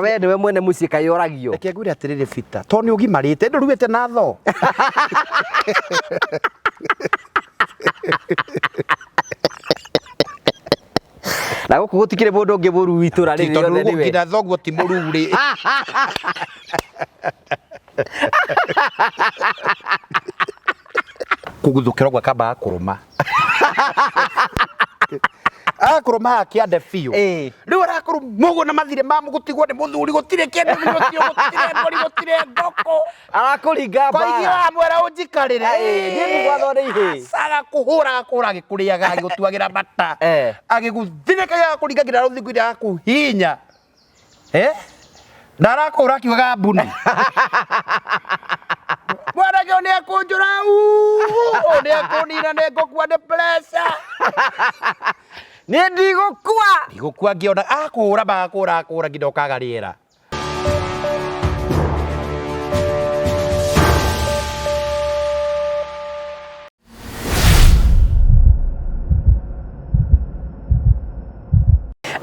We niwe mwene muciĩ kaĩ ũragio. Reke ngwĩre atĩrĩrĩ Peter, to nĩ ũgimarĩte ndũrugĩte na tho. Na gũkũ gũtikĩrĩ mũndũ ũngĩ mũruu itũra rĩrĩ rĩothe nĩwe. Nginya thoguo ti mũruu rĩ. Kũguthũkĩra ũguo akambaga kũrũma. Akũrũma akĩande biũ. Rĩu arakũrũma ũguo na mathirĩ ma gũtigwo nĩ mũthuri gũtirĩ kĩndũ gũtirĩ mbũri gũtirĩ ngũkũ. Arakũringa mbara. Koigi wa mwera ũnjikarĩre. Niĩ mwathwo nĩ ihĩ. Agakũhũra agakũra agĩkũrĩaga agĩgũtuagĩra mata. Agĩgũthinĩkaga agakũringagĩra rũthingo iria agakũhinya. Na arakũra akiugaga mbuni. Mwanake nĩ akũnjũra nĩ akũnina nĩ ngũkua nĩ pressure. Niĩ ndigũkua. Ndigũkua ngĩona akũhũra magakũra nginya ũkaga rĩera.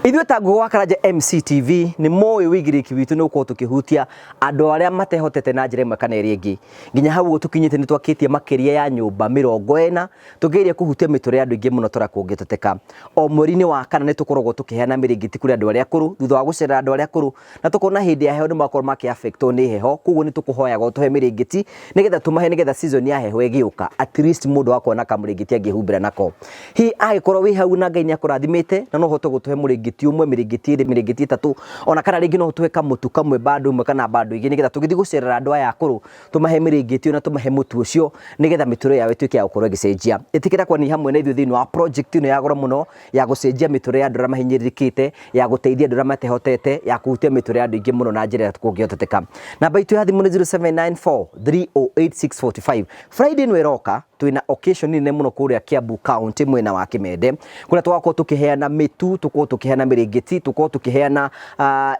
Ithuĩ ta Ngugi wa Karanja MCTV nĩ moĩ wĩigĩrĩrĩki witũ nĩ gũkorwo tũkĩhutia andũ arĩa matehotete na njĩra ĩmwe kana ĩrĩa ĩngĩ. Nginya hau tũkinyĩte nĩ twakĩtie makĩria ya nyũmba 40 tũgeria kũhutia mĩtũrĩre ya andũ aingĩ mũno tũra kũngĩtũteka. O mweri-inĩ wa kana nĩ tũkoragwo tũkĩheana mĩrĩngĩti kũrĩ andũ arĩa akũrũ thutha wa gũcerera andũ arĩa akũrũ, na tũkona hĩndĩ ya heho nĩ makorwo makĩ-affectwo nĩ heho, koguo nĩ tũkũhoyaga ũtũhe mĩrĩngĩti nĩgetha tũmahe nĩgetha season ya heho ĩgĩũka at least mũndũ akona kamũrĩngĩti angĩhumbĩra nako. Hihi angĩkorwo wĩ hau na Ngai nĩ akũrathimĩte na no ũhote gũtũhe mũrĩngĩti ũmwe, mĩrĩngĩti ĩtatũ, ona kana rĩngĩ no ũtũhe kamũtu kamwe bado ĩmwe kana bado igĩ nĩgetha tũgĩthiĩ gũcerera andũ aya akũrũ tũmahe mĩrĩngĩti na tũmahe mũtu ũcio nĩgetha mĩtũrĩre yao ĩtuĩke ya gũkorwo ĩgĩcenjia. Ĩtĩkĩra kwani hamwe na ithuĩ thĩinĩ wa project ĩno ya goro mũno ya gũcenjia mĩtũrĩre ya andũ arĩa mahinyĩrĩrĩkĩte, ya gũteithia andũ arĩa matehotete, ya kũhutia mĩtũrĩre ya andũ aingĩ mũno na njĩra ĩrĩa kũngĩhoteteka. Namba itũ ya thimũ nĩ 0794 308 645. Friday ĩno ĩroka twina occasion nene mũno kũrĩa Kiambu County mwena wa Kimende, kũrĩa tũgakorwo tũkĩheana mĩtu, tũkorwo tũkĩheana mĩrĩngĩti, tũkorwo tũkĩheana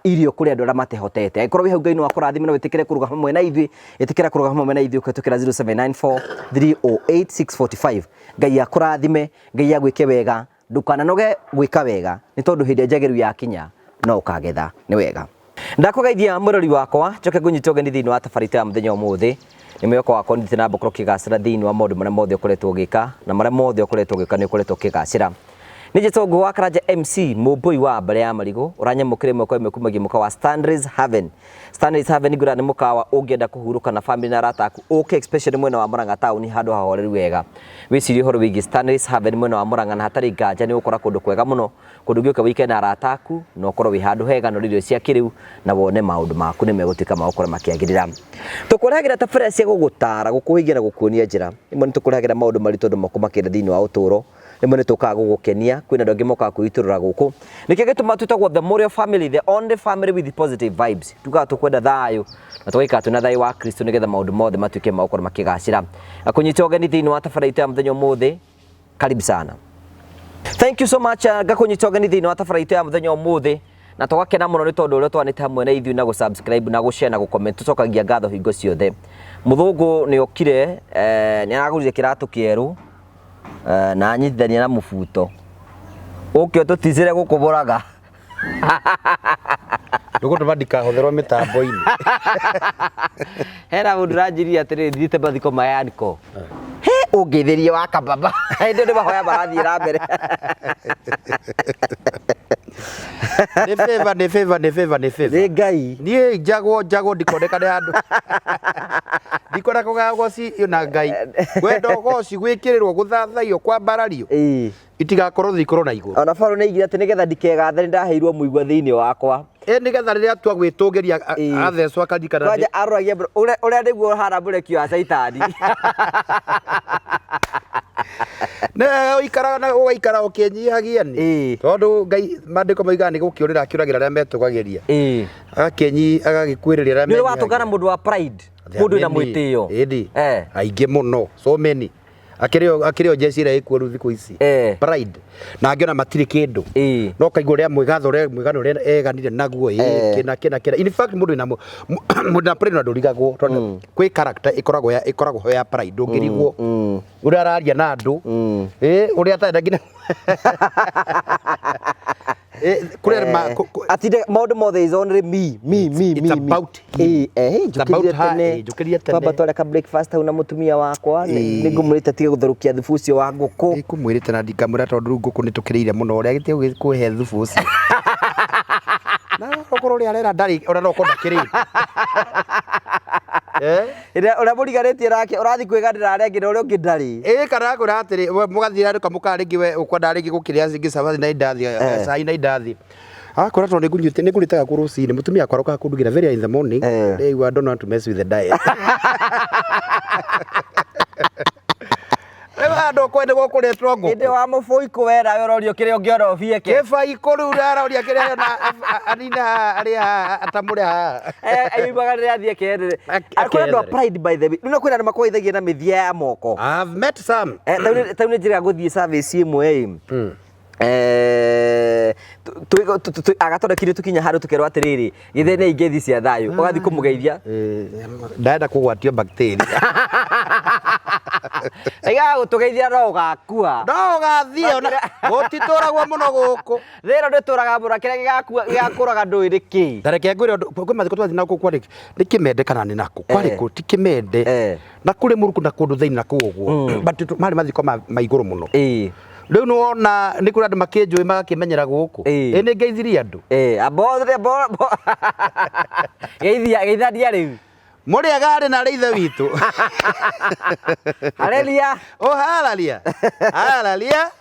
irio kũrĩ andũ arĩa matehotete. Angĩkorwo wĩ hau Ngai no akũrathime na wĩtĩkĩre kũrũgama hamwe na ithuĩ, ĩtĩkĩra kũrũgama hamwe na ithuĩ ũkĩtũkĩra 0794 308 645. Ngai akũrathime, Ngai agwĩke wega, ndũkananoge gwĩka wega nĩ tondũ hĩndĩ njagĩrĩru yakinya no ũkagetha nĩ wega. Ndakũgeithia mũrori wakwa, njoke ngũnyite ũgeni thĩinĩ wa tabarĩra ya mũthenya ũmũthĩ. Nĩ mwĩhoko wakwa nĩ na mbũkũro kĩgacĩra thĩinĩ wa maũndũ marĩa mothe ũkoretwo ũgĩka na marĩa mothe ũkoretwo ũgĩka nĩ ũkoretwo ũkĩgacĩra. Nĩ njĩtwo Ngugi wa Karanja MC mũmbũi wa mbere ya marigũ, ũranyamũkĩre mwaka ĩmwe kumagia mũka wa Stanleys Haven. Stanleys Haven ngura nĩ mũkawa ũngĩenda kũhurũka na family na arata aku, ũke especially mwena wa Murang'a town handũ hahoreru wega. Wĩcirie ũhoro wĩgiĩ Stanleys Haven mwena wa Murang'a na hatarĩ nganja nĩ ũgũkora kũndũ kwega mũno, kũndũ ũngĩũka wĩike na arata aku na ũkorwo wĩ handũ hega na irio cia kĩrĩu na wone maũndũ maku nĩ megũtuĩka ma gũkorwo makĩagĩrĩra. Tũkũrehagĩra tabarĩra cia gũgũtara, gũkũhĩgia na gũkuonia njĩra. Imwe nĩ tũkũrehagĩra maũndũ maritũ andũ makũmakĩra thĩinĩ wa ũtũũro. Imwe nĩ tũkaga gũgũkenia, kwĩna andũ angĩ mokaga kwĩitũrũra gũkũ. Nĩkĩo gĩtũma twĩtagwo the Morio family, the only family with positive vibes. Tugaga tũkwenda thayũ na tũgaikara twĩna thayũ wa Kristo nĩgetha maũndũ mothe matuĩke ma gũkorwo makĩgacĩra. Akũnyita ũgeni thĩinĩ wa tabarĩra ya mũthenya ũmũthĩ, karibu sana. Thank you so much. Ngakũnyita ũgeni thĩinĩ wa tabarĩra ya mũthenya ũmũthĩ na tũgakena mũno nĩ tondũ ũrĩa twanĩte hamwe na ithuĩ na gũ-subscribe na gũ-share na gũ-comment. Tũcokagia ngatho hingo ciothe. Mũthũngũ nĩ okire, nĩ aragũrire kĩratũ kĩerũ na anyitithania na mũbuto. Ũkĩo tũticire gũkũbũraga. Ndũgũtũma ndikahũthĩrwo mĩtambo-inĩ. Hena mũndũ ũranjĩrire atĩrĩrĩ thiĩte mathiko ma Yaniko. Ũngĩthĩrie wa kababa. Hĩndĩ nĩ mahoya marathiĩ na mbere. Nĩ favor. Nĩ Ngai. Niĩ njagwo ndikoneka nĩ andũ. Ndikona kũgayagwo ci na Ngai. Wenda ũgoci gwĩkĩrĩrwo gũthathaio kwambarario. Itigakorwo thikorwo na igũrũ. Ona Paulo nĩaigire atĩ nĩgetha ndikegathe nĩ ndaheirwo mũigua thĩinĩ wakwa. Nĩgetha rĩrĩa tua gwĩtũgĩria athecwo akarikana. Kwanja arũragia ũrĩa nĩguo hana mũrekio wa caitani. Na ũgaikara ũkĩnyihagia nĩ tondũ Ngai mandĩko moigaga nĩ gũkĩũrĩra akĩũragĩra arĩa metũgagĩria. Agagĩkwĩrĩria arĩa nĩ watũngana mũndũ wa pride, mũndũ na mwĩtĩo. Aingĩ mũno, so many. Akĩrĩo jeshi ĩrĩa ĩkuo rĩu thikũ ici, pride, na angĩona matirĩ kĩndũ no kaigua ũrĩa mwĩgano ũrĩa eganire naguo kĩna. In fact mũndũ na pride na ndũrigagwo tondũ kwĩ character ĩkoragwo ho ya pride ndũngĩrigwo ũrĩa araria na andũ ũrĩa atarenda nginya kure atinde maundu mothe is only me. It's about njukirie tene baba twale ka breakfast au na mutumia wakwa ningumurite tige guthurukia thubu ucio wa nguku nikumwirite na ndikamura tondu nguku nitukiriire muno uria gitio kuhe thubu ucio na okoro ri arera ndari ora no konda kirite ura murigaretie rake urathi kwigandira arengire uria ungi ndari kana ngura atiri mugathira kamuka ringi we ukwenda ringi gukiria zingi sabathi na indathi sai na indathi akora tondu ngunyite nguritaga ku rucini mutumia akwa roka kundugira very in the morning you don't want to mess with the diet ndo kwende gukuretwo nguku inde wa mubui kuwera yororio kiria ungiora obieke kibai kuru raroria kiria na anina aria atamure ha aibaga ria thie kende akora ndo pride by the way nuna kwina na makoithagia na mithia ya moko I've met some taune njira guthie service imwe agathondekire tukinya haru tukerwo atiriri githene ingethi cia thayu ugathi kumugeithia ndaenda kugwatio bacteria ega gutugeithia no ugakua no ugathio gutituragwo muno guku rero ndituraga mbura kiria gigakuraga ndwiri ki ndareke ngwire kwi mathiko twathi na guku kwari ni kimende kana ni nako kwari ku ti kimende na kuri muruku na kundu thaini na kuguo but mari mathiko ma iguru muno riu nuona ni kuri andu makinjui magakimenyera guku ni ngeithirie andu abothe geithania riu muri agari na ri ithe witu haleluya haleluya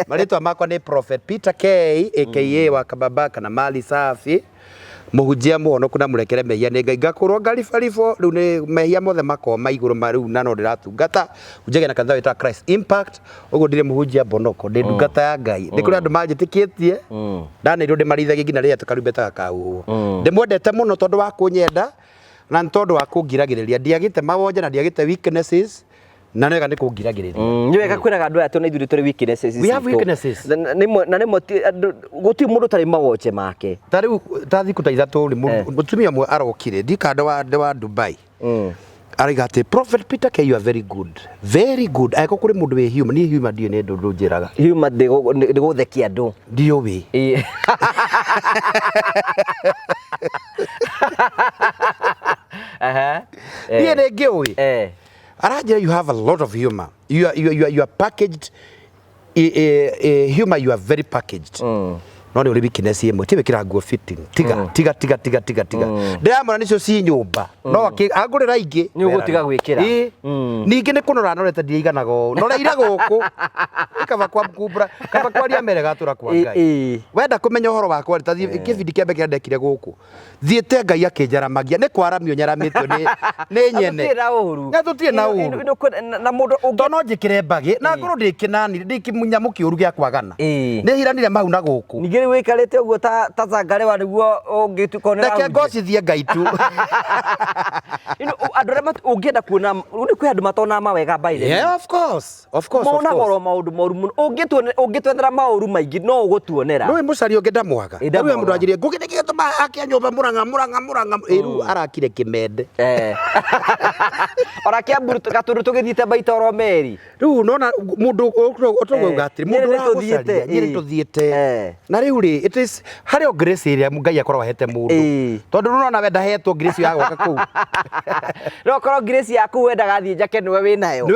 maritwa makwa ni Prophet Peter K aka wa Kababa kana Mali Safi muhunjia muono kuna murekere mehia ni ngai ngakurwo ngaribarifo riu ni mehia mothe makoma iguru mariu na no ndiratungata unjege na kanitha wita Christ Impact uguo ndire muhunjia bonoko ndi ndungata ya ngai ni kuri andu manjitikitie ndanirwo ndi marithagia ngina ria tukarumbeta kahuo ndimwendete muno tondu wa kunyenda na tondu wa kungiragiriria ndiagite mawonja na ndiagite weaknesses na nega ni kungiragiriria ni wega kwiraga andu aya tuna ithuri turi weaknesses we have weaknesses na nimo guti mundu tari mawonje make tariu tathi kuta ithatu mutumia mwe arokire ndikanda wa Dubai ariga ati Prophet Peter K you are very good aiko kuri mundu we human ni human dio ne ndu njiraga human ndi guthekia andu dio we yeah they go arajira you have a lot of humor you are packaged humor you are very packaged no ni uri weakness yemwe tiwe kira nguo fitting tiga ndiamona nicio ci nyumba no agurira ingi ni ugutiga gwikira ningi ni kunora norete ndiiganago noreira guku ikaba kwa mkumbura kaba kwa ria mere gatura kwa ngai wenda kumenya uhoro wakwa tathi kibindi kiambe kiandekire guku thiete ngai akinjaramagia ni kwaramio nyaramitio ni nyene na tutie na uru na mundu tono njikire mbagi na ngoro ndikinani ndikimunya mukiuru gia kwagana ni hiranire mau na guku nigiri wikarite uguo ta zangare wa niguo ungitukonera reke ngocithie ngai tu andu aria ungienda kuona ni kwi andu matona mawega baile yeah of course mona goro maundu moru muno ungitwethera mauru maingi no ugutuonera no mucari ungienda mwaga riu mundu anjirie ngugine gituma akia nyumba muranga riu arakire kimende ora kia buru gaturu tugithiite baita oro meri riu nona mundu otogauga atiri mundu uragucaria nyiri tuthiite na riu ri it is hario grace iria ngai akorwo ahete mundu tondu nona wenda hetwo grace ya gwaka kuu no korwo grace yaku wenda gathie njake niwe winayo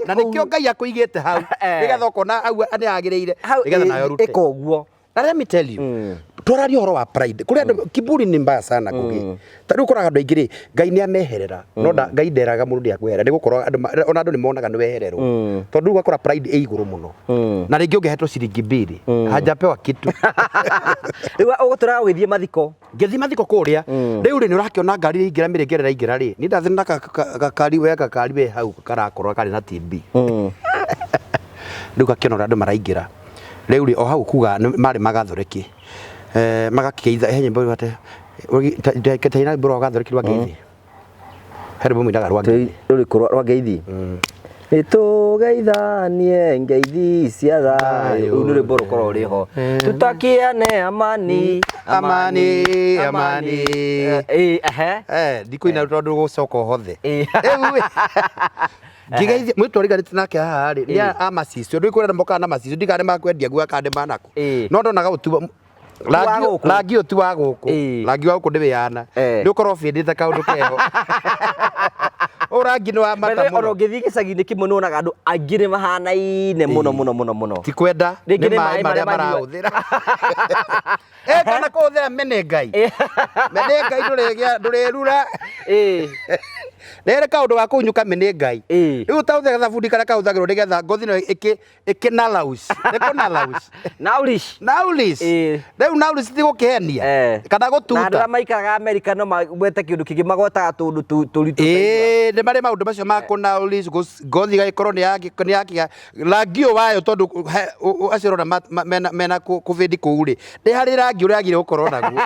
na nikio ngai akuigite hau nigetha ukona au ani agiriire nigetha nayo rute ikoguo na let me tell you twarari horo wa pride kuri andu kiburi ni mbaya sana kugi tariu koraga andu aingiri ngai ni ameherera no ngai nderaga mundu ndiakwehera ni gukorwo ona andu ni monaga ni wehererwo tondu ugakora pride e iguru muno na ringi ungehetwo ciringi 2 hajapewa kitu riu uguturaga gwithie mathiko ngethi mathiko kuria riu ri ni urakiona ngari ingira mirengerera ingira ri ni ndathina kakari we hau karakorwo kari na TB riu gakiona andu maraingira riu ri o hau kuga mari magathoreki magakiitha nyimbo bate ketaina bro gathoreki rwa ngeithi herbo mwindaga rwa ngeithi ruri kurwa rwa ngeithi Nitugeithanie ngeithi cia thayu nuri borokoro riho tutakiane amani amani amani ndikuina tondu gucoka hothe ngigeithia mwitwariganite nake haha ri ni amacicio ndikwira moka na macicio ndigane makwendia guo akande manako no ndonaga utuba rangi utu wa guku rangi wa guku ndiwiana ndukorwo bindite kaundu keho urangi ni wa mata muno ngithii gicagi-ini kimwe nuonaga andu aingi ni mahanaine muno ti kwenda ni mai maria marauthira kana kuthira menengai ndurerura nere kaundu ga kunyuka menengai riu tauthira thabundi karia kauthagirwo nigetha ngothi no ikinalaus nikunalaus naulis riu naulis ti gukihenia kana gututa na andũ maikaraga Amerika no mwete kindu kingi magotaga tundu turitu ni mari maundu macio ma kunaulis ngothi gaikorwo ni yakiga rangi wayo tondu acirona mena kuvindi kuu ri ni hari rangi uria agire gukorwo naguo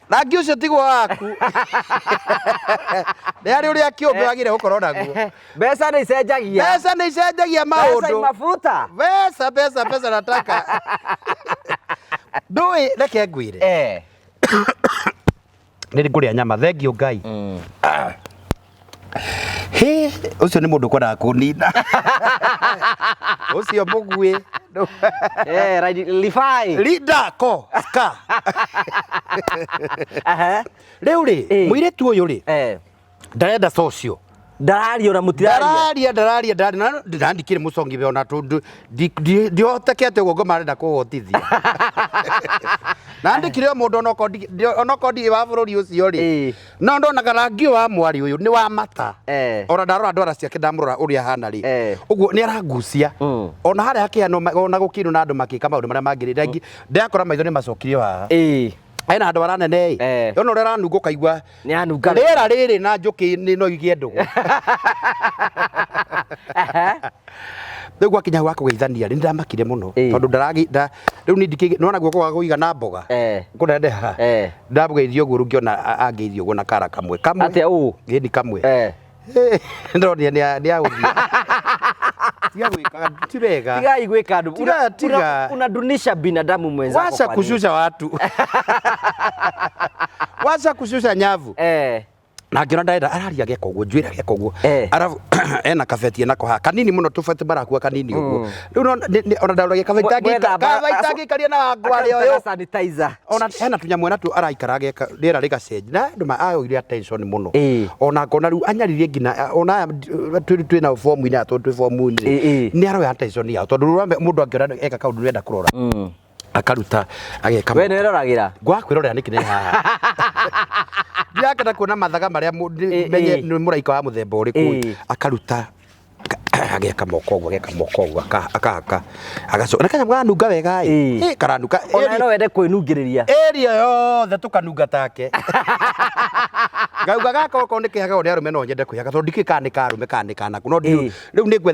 rangi ucio tigwo waku ni hari uria kiumbe agire gukorwo naguo mbeca ni icenjagia maundu mafuta pesa nataka ndui reke ngwire niri nguria nyama thengio Ngai ucio ni mundu kwenda kunina ucio mugui lifai lidako ska riu ri muiretu uyu ri ndarenda socio ndararia na mutiraria ndandikire mucongi be ona tundu ndiotekete ugo ngomarenda kuhotithia nandikire mundu onokodi wa bururi ucio ri no ndonaga rangi wa mwari uyu ni wa mata ona ndarora ndwara ciake ndamurora uria hana ri uguo ni arangucia ona haria hakiano ona gukinu na andu makika maundu maria mangirira ndakora maitho ni macokirio haha aina andu aranene ona uria ranungu kaigua ni anunga rera riri na njuki ni no igiendugo Ndegwa kinya wa kugeithania ni ndamakire muno tondu riu ni nona guoko wa kuiga na mboga kunende ha ndabugeithio guo rungiona angeithio guo na kara kamwe atia ni kamwe ndonia ni authia tiga gwikaga tirega tigai gwika andu unadunisha binadamu mwenzako wacha kushusha watu wacha kushusha nyavu na ngiona ndaenda araria geka uguo njwira geka uguo arafu ena kafeti nako ha kanini muno tufete barakuwa kanini uguo riu ona ndaura geka kavaitagi karia na ngwari oyo sanitizer ona ena tunyamu na tu araikara geka rera rika change na nduma ayo ile attention muno ona kona riu anyaririe ngina ona twi na form ina twi form ni aroya attention ya tondu mundu angiona eka kaundu renda kurora akaruta ageka we ne roragira gwa kwirorera nikine haha ndiakenda kuona mathaga maria menye ni muraika wa muthemba uriku akaruta ageka moko guo akaka agaco na kanya mwanunga wega karanuka ona no wende kwinungiriria area yothe tukanunga take ngauga gaka ko ndikihaga uri arume no nyende kwihaga tondu ndikikanika arume kanika naku no riu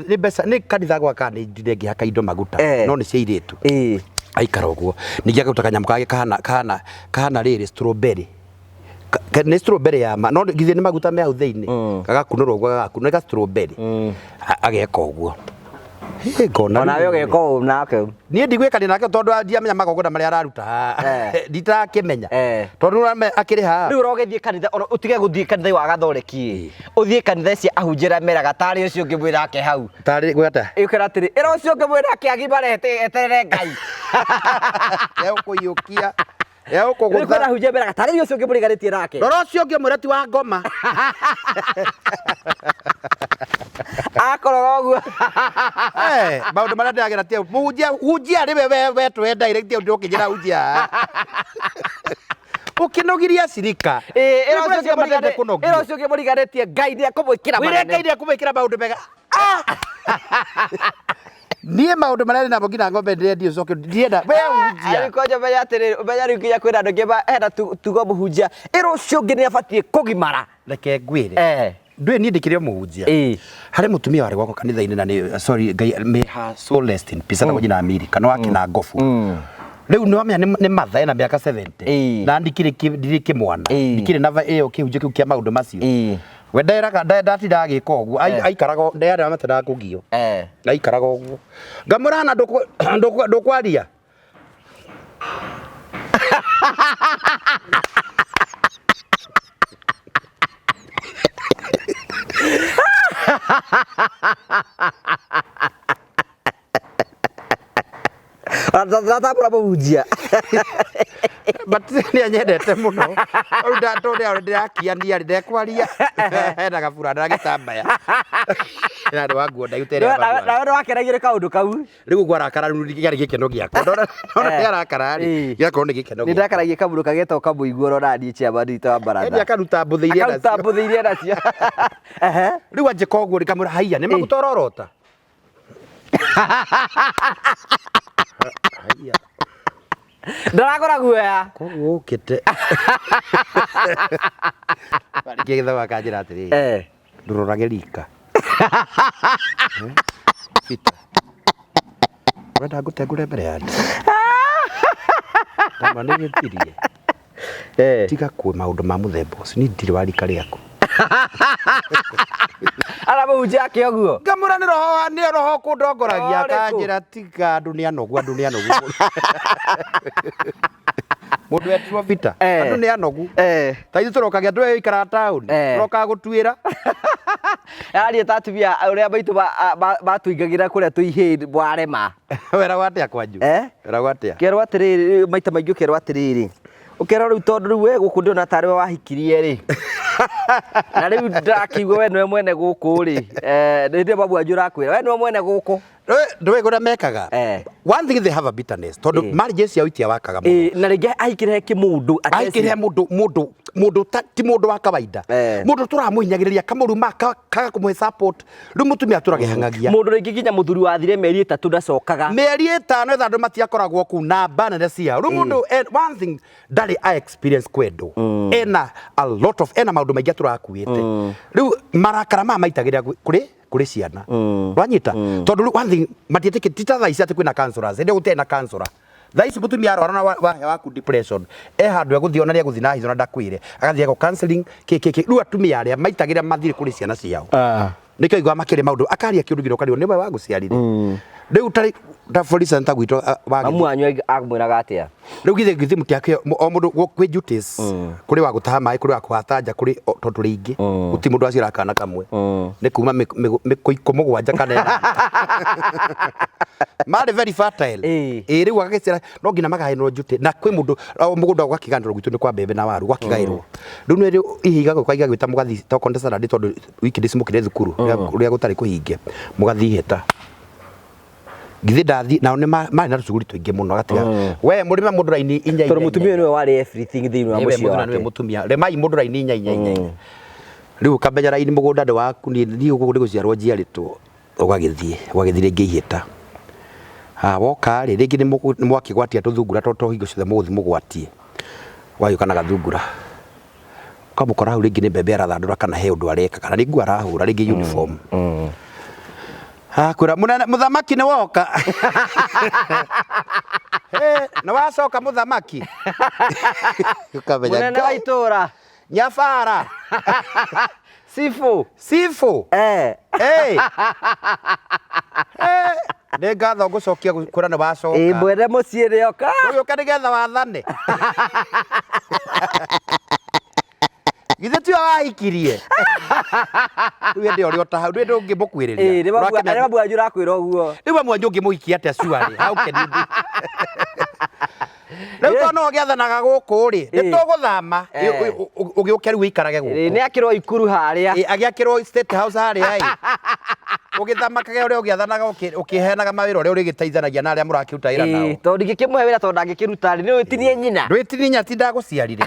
ni mbeca ni kanitha gwa kani ndingi haka indo maguta no ni ciiritu aikara uguo ningi agauta kanyamu kage kana riri strawberry ni strawberry ya ma no githi ni maguta me au theini gagakunurwo uguo gagakunurwo strawberry ageka uguo ngona ona yo geko nake ni ndigwikania nake tondu ndiamenya magogona maria araruta nditakimenya tondu akiri ha riu rogethie kanitha ona utige guthie kanitha wa gathoreki uthie kanitha cia ahunjira meraga tari ucio ngimwira ake hau tari gwata ikira atiri ira ucio ngimwira ake agibarete eterere Ngai kuyukia Rikora huje bera tari ucio ngimuriganitie nake roro ucio ngimwira ti wa ngoma akorora uguo maundu maria ndagera tie hujia ri we twenda direct ndio kinyira hujia ukinogiria cirika ira ucio ngimuriganitie Ngai ni akumwikira manene Ngai ni akumwikira maundu mega nie maundu maria na bogina ngombe ndio coke ndienda we hujia arikoja baya atiri baya rikinya kwira andu ngeba hena tugo muhunjia ira ucio ngi ni abatie kugimara reke ngwire ndwe ni ndikire muhunjia hari mutumia wari gwako kanitha-ini na ni sorry Ngai may her soul rest in peace na kujina Amerika no wake na ngofu Riu no amenya ni matha na miaka 70 na ndikire kimwana ndikire na iyo kihunje kiu kia maundu macio we ndatira agika uguo aikaraga ndayara matara kugio aikaraga uguo ngamurana ndukwaria Rata pura bujia. But ni anyendete muno. Uda tore ore ndirakiania ndekwaria. Hena gabura ndagitambaya. Na ndo wangu ndaitere baba. Na ndo wakeragire kaundu kau. Riu gwarakara ni gari gikeno giakwa. Ndona yarakara ri. Giakorwo ni gikeno. Ni ndakaragie kamundu kageto kamuigua rona ni chia badi ta baranda. Ndi akaruta mbuthiirie nacio. Akaruta mbuthiirie nacio. Riu anjika uguo ndikamura haiya ni magutororota. Haiya. Ndakora guoya. Koguo ukite. Bari kigitha wakanjira atiri. Ndurorage rika. Fita. Wenda ngutengure mbere ya andu. Kama nĩ gĩtirie. Tiga kwĩ maũndũ ma mũthemba ũcio ni ndirĩ wa rika rĩaku. Ara mũhunjia ake ũguo. Ngamũra nĩ roho kũndongoragia akanjĩra tiga andũ nĩ anogu mũndũ etirwo Vita andũ nĩ anogu ta ithuĩ tũrokagia andũ ĩikara taũni tũrokaga gũtuĩra Ari tatumia uria baitu batuingagira kuria tuihĩ bwarema wera watia kwanyu wera watia kerwo atiriri maita maingĩ kerwo atiriri ukera riu tondu riu we guku ndiona tari we wahikirie ri na riu ndakiugo we niwe mwene guku ri ndi babu ajura kwira we niwe mwene guku ndwe gura mekaga one thing they have a bitterness tondu marriages yao itia wakaga muno na rĩngĩ aikire kimundu aikire mundu ti mundu wa kawaida mundu turamuhinyagiriria kamuruma kaga kumuhe support riu mutumia turagehangagia mundu rĩngĩ nginya muthuri wathire meri 3 ndacokaga meri 5 etha andu matiakoragwo ku na bana na cia riu mundu one thing ndari I experience kwedo ena a lot of ena maundu maingi turakuite riu marakara maitagiria kuri ciana rwanyita tondu one thing matietike tita ici ati kwina counselors ende gutena counselor thaici mutumia arora waku depression handu eguthio na guthi na hitho na ndakwire agathia go counseling riu atumia aria maitagiria mathire kuri ciana ciao nikio igwa makire maundu akaria kiurugiro kariu niwe waguciarire riu ta for instance gwito mamu anyu agmwiraga atia riu githi mutiake o mundu kwi duties kuri wa gutaha mai kuri wa kuhata nja kuri tondu ringi guti mundu acira kana kamwe ni kuma mikoiko mugwanja kana mari very fertile riu agacira no ngina magainwo duty na kwi mundu mugunda gwakigandiro gwitu ni kwa mbembe na waru gwakigairwo riu ni ihiga gwaiga gwita mugathi to contestant ndi tondu wiki ndicimukire thukuru uria gutari kuhinge mugathi heta githi ndathi nao ni mari na rucuguri twingi muno gatiga we muri ma mundu raini inya tondu mutumia niwe wari everything thiini wa mucio wake niwe mutumia remai mundu raini inya riu kamenya raini mugunda ndi waku ni uguo ndi guciarwo njiaritwo ugagithie ringi ihita woka ringi ni mwakigwatia tuthungura toto hingo ciothe muguthi mugwatie wayuka na gathungura ukamukora hau ringi ni mbembe arathandura kana he undu areka kana ni nguo arahura ringi uniform kura muthamaki ni woka na wacoka muthamaki munene wa itura nyabara sifu nĩ ngatho ngũcokia kũrĩa nĩ wacoka mwene mũciĩ rĩoka ũgĩũka nĩgetha wathane githĩ tiwe wahikirie rĩu ndĩ ũrĩ o ta hau ndĩ ũngĩmũkuĩrĩria nĩ babu wanyu ũrakwĩra ũguo rĩu we mwanyu ũngĩmũhikia atĩa cuarĩ how can you do rĩu to no gĩathanaga gũkũ rĩ nĩtũgũthama ũgĩũke rĩu ũikarage gũkũ nĩ akĩrwo ikuru harĩa agĩakĩrwo state house harĩa ũgĩthamakaga ũrĩa ũgĩathanaga ũkĩheanaga mawĩra ũrĩa ũrĩgĩteithanagia na arĩa mũrakĩruta wĩra nao tondũ ndingĩkĩmũhe wĩra tondũ ndangĩkĩruta rĩ nĩ wĩtinie nyina ndwĩtinie nyina ti ndagũciarire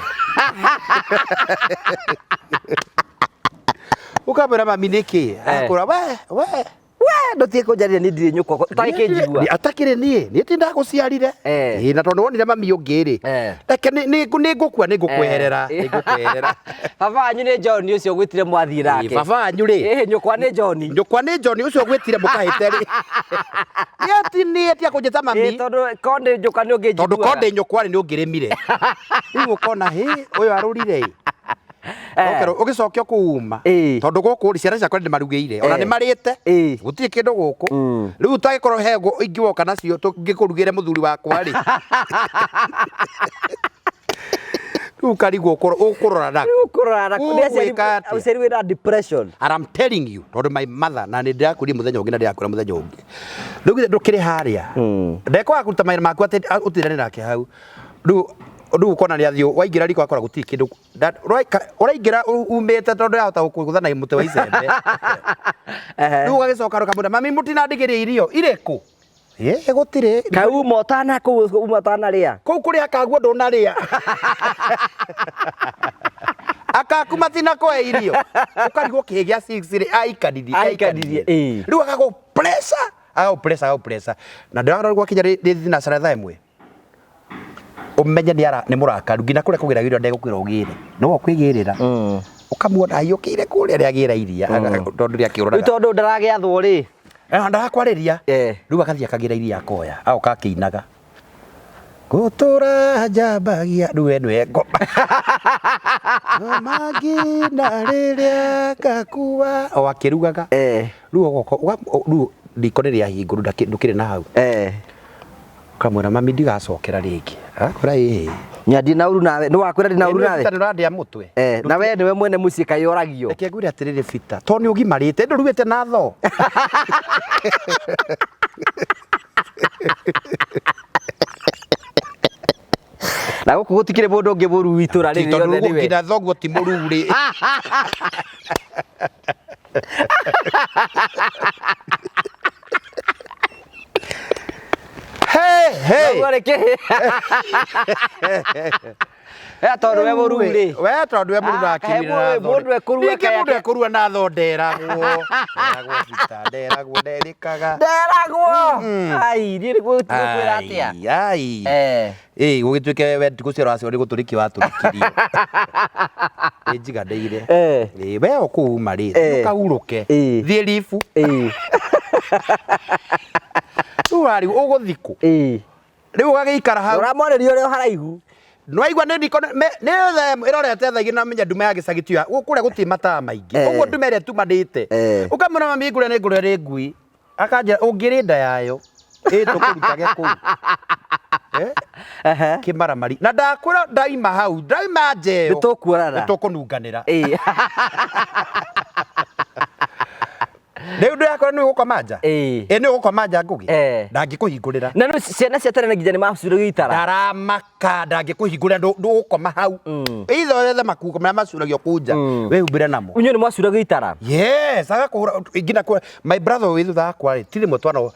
ũkamwĩra mami nĩkĩ akũra we ndotie kunjaria ni ndire nyukwa takinjigua atakire ni tinda guciarire na tondu wonire mami ungiri reke ni ngukweherera baba wanyu ni John ucio gwitire mwathie nake baba wanyu ri nyukwa ni John ucio gwitire mukahite ri ni atia kunjita mami tondu konde nyukwa ni ungijigua tondu konde nyukwa ni ungirimire riu ukona uyu arurire ugicokia kuuma tondu guku ri ciana ciakwa ndimarugire ona nimarite gutiri kindu guku riu utagikorwo hego ingioka nacio ngikurugire muthuri wakwa ri riu karigwo ukurora nako uceri wina depression and I'm telling you tondu my mother na ndirakuria muthenya ungi na ndirakura muthenya ungi riu ndukiri haria ndekwa kuruta maira maku utirane nake hau riu ukona ni athio waingira riko akora gutiri kindu uraingira umete tondu yahota gukuthana muti wa icembe riu ugagicoka rukamuna mami mutinandigirie irio ireku gutiri kau motana ria kuu kuria akaguo ndunaria akaku matina kwa irio ukarigwo kigia 6 ri aikadirie riu akago pressure na ndirarogwa kinya rithi na saratha imwe umenye ni murakaru ngina kuria kugira irio ndegukira ugire no kwigirira ukamuona ayukire kuria ria gira iria tondu ria kiurora tondu ndaragiathwo ri ndakwariria riu akathia kagira iria akoya au kakiinaga gutura jambagia riu eno eko magina riria kakua o akirugaga riu ndikone ria hinguru ndukire na hau kamwira mami ndigacokera ringi akora nyandi nauru nawe ni wakwira ndi nauru nawe ndandia mutwe na we niwe mwene muciĩ kai oragio reke ngwire atiriri bita to ni ugimarite nduruite na tho na guku gutikire mundu ungi muru itura riri yothe niwe ngina thoguo ti mururi hey tondu we mururi akimira mundu ekurua na tho nderagwo nderikaga ai ni gwira atia gugituike we ndigucira acio ni guturiki waturikirio njigandeire we okuuma ri ukahuruke thie rifu urari uguthiku riu ugagiikara hau uramonerio uri haraihu Nwaigwa ni ndiko ne irorete thagi na menya ndume ya gicagitio kuria guti mataa maingi uguo ndume ire tumanite ukamuna mami ngure ni ngure ri ngui akanja ungirinda yayo tukurutage ku kimaramari na ndakwira ndaima hau ndaima njeo nitukuorana nitukununganira Riu ndakora ni gukoma nja ni gukoma nja ngugi ndangikuhingurira na no ciana cia tene nginya ni macuragio itara ndaramaka ndangikuhingurira ndugukoma hau itho yothe makuko maria macuragio kunja we humbire namo unyo ni macuragio itara yes agakura ngina my brother with that kwari tiri mutwana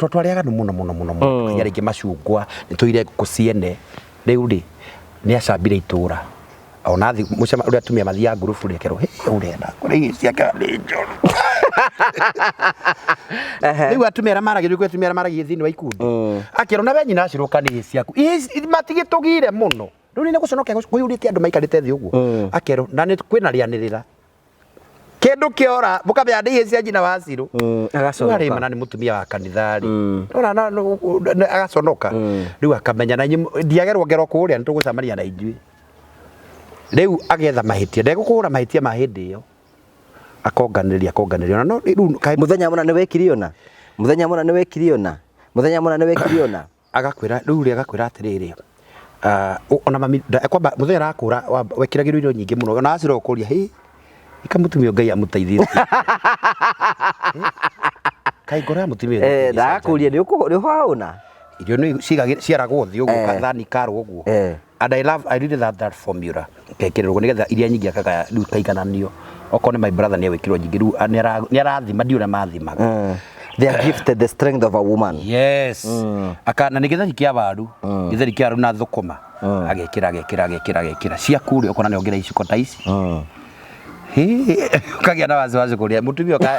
twariaga muno kanya ringi macungwa nituire kuciene riu ri ni acambire itura ona thi mucema uria tumia mathia ngurubu rekero urenda kuri ciaka ni njoro riu atumira maragirwo kwetumira maragie thini wa ikundi akero na wenyi na ciruka ni ciaku matigitugire muno riu ni guconoka kuyurite andu maikarite thi uguo akero na ni kwina rianirira kindu kiora bukamya ndi cia njina wa ciru agaconoka ari mana ni mutumia wa kanithari ona agaconoka riu akamenya na ndiagerwo ngero kuria nitugucamania na ijui riu agetha mahitia ndegukura mahitia ma hindi iyo akonganiria no riu muthenya muna ni wekiriona agakwira riu ri agakwira atiriri ona mami kwamba muthenya arakura wekiragirwo irio nyingi muno ona acira ukuria ikamutumia Ngai amutaithie kai ngora mutumia ndagakuria ni uhauna irio ni ciaragwo thi uguo kathani karo uguo and I really love that formula kekirwo nigetha iria nyingi akaga riu kaigananio okone my brother ni wekirwo nyingi riu ni arathima ndiura mathimaga they are gifted the strength of a woman yes akana ni githeri kia waru na thukuma agekira cia kuri okona ni ongira iciko ta ici Ukagia na wasiwasi kulia mutumia ka